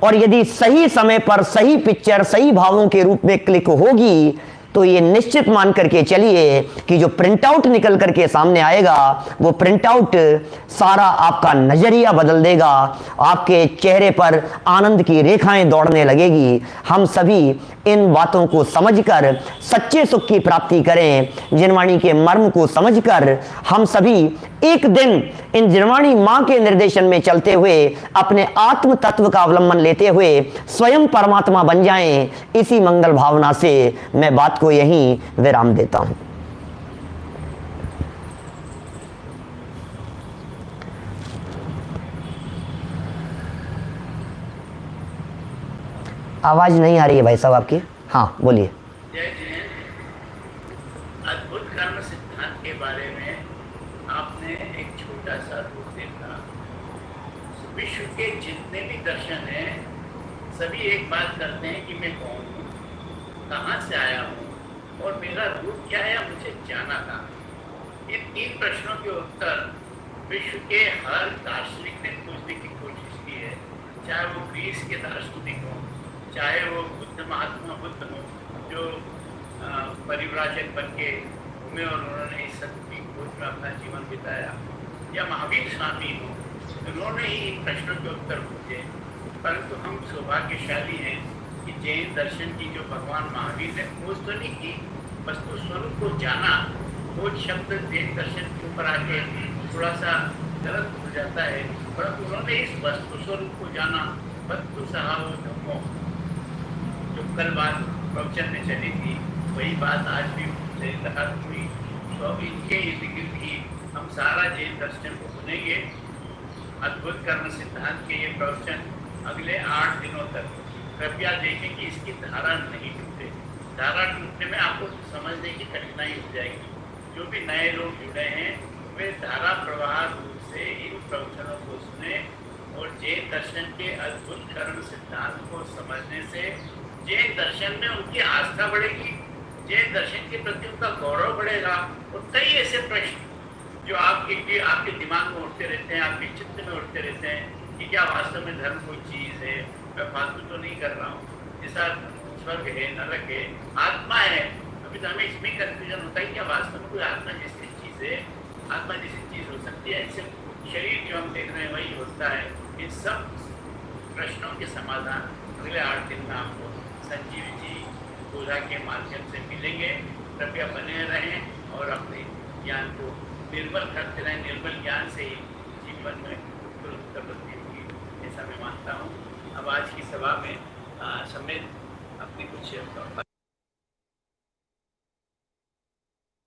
और यदि सही समय पर सही पिक्चर सही भावों के रूप में क्लिक होगी तो ये निश्चित मान करके चलिए कि जो प्रिंट आउट निकल करके सामने आएगा वो प्रिंट आउट सारा आपका नजरिया बदल देगा। आपके चेहरे पर आनंद की रेखाएं दौड़ने लगेगी। हम सभी इन बातों को समझकर सच्चे सुख की प्राप्ति करें। जिनवाणी के मर्म को समझकर हम सभी एक दिन इन जिनवाणी मां के निर्देशन में चलते हुए अपने आत्म तत्व का अवलंबन लेते हुए स्वयं परमात्मा बन जाएं। इसी मंगल भावना से मैं बात को यहीं विराम देता हूं। आवाज नहीं आ रही है भाई साहब आपकी? हाँ बोलिए। अद्भुत कर्म सिद्धांत के बारे में आपने एक छोटा सा रूप देखा। विश्व के जितने भी दर्शन हैं सभी एक बात करते हैं कि मैं कौन हूँ, कहाँ से आया हूँ और मेरा रूप क्या है, मुझे जाना था। इन 3 प्रश्नों के उत्तर विश्व के हर दार्शनिक ने खोजने की कोशिश की है, चाहे वो ग्रीस के दार्शनिक हों, चाहे वो बुद्ध महात्मा बुद्ध हों जो परिव्राजक बन के घूमे और उन्होंने इस सत्य की खोज में अपना जीवन बिताया, या महावीर स्वामी हों, उन्होंने ही इन प्रश्नों के उत्तर पूछे। परंतु हम सौभाग्यशाली हैं कि जैन दर्शन की जो भगवान महावीर ने खोज तो नहीं की, वस्तु स्वरूप को जाना। खोज शब्द जैन दर्शन के ऊपर आके थोड़ा सा गलत हो जाता है, परंतु उन्होंने इस वस्तु स्वरूप को जाना। वस्तु सहावो धम्मो, जो कल बात प्रवचन में चली थी, वही बात आज भी चरितार्थ हुई। तो इनके इर्द गिर्द ही हम सारा जैन दर्शन को सुनेंगे। अद्भुत कर्म सिद्धांत के ये प्रवचन अगले 8 दिनों तक कृपया देखें कि इसकी धारा नहीं टूटे। धारा टूटने में आपको समझने की कठिनाई हो जाएगी। जो भी नए लोग जुड़े हैं वे धारा प्रवाह रूप से इन प्रवचनों को सुने और जैन दर्शन के अद्भुत कर्म सिद्धांत को समझने से जैन दर्शन में उनकी आस्था बढ़ेगी, जैन दर्शन के प्रति उनका गौरव बढ़ेगा। और कई ऐसे प्रश्न जो आपके दिमाग में उठते रहते हैं, आपके चित्त में उठते रहते हैं कि क्या वास्तव में धर्म कोई चीज़ है, मैं फालतू तो नहीं कर रहा हूँ, जैसा स्वर्ग है, नरक है, आत्मा है। अभी तो हमें इसमें कन्फ्यूजन होता है क्या वास्तव में कोई आत्मा जैसी चीज़ है, आत्मा जैसी चीज़ हो सकती है, ऐसे शरीर जो हम देख रहे हैं वही होता है। इन सब प्रश्नों के समाधान अगले 8 दिन में आपको संजीव जी बोधा के माध्यम से मिलेंगे। कृपया बने रहें और अपने ज्ञान को निर्मल करते रहें। निर्मल ज्ञान से ही जीवन में उत्पत्ति होगी, ऐसा मैं मानता हूँ। अब आज की सभा में समेत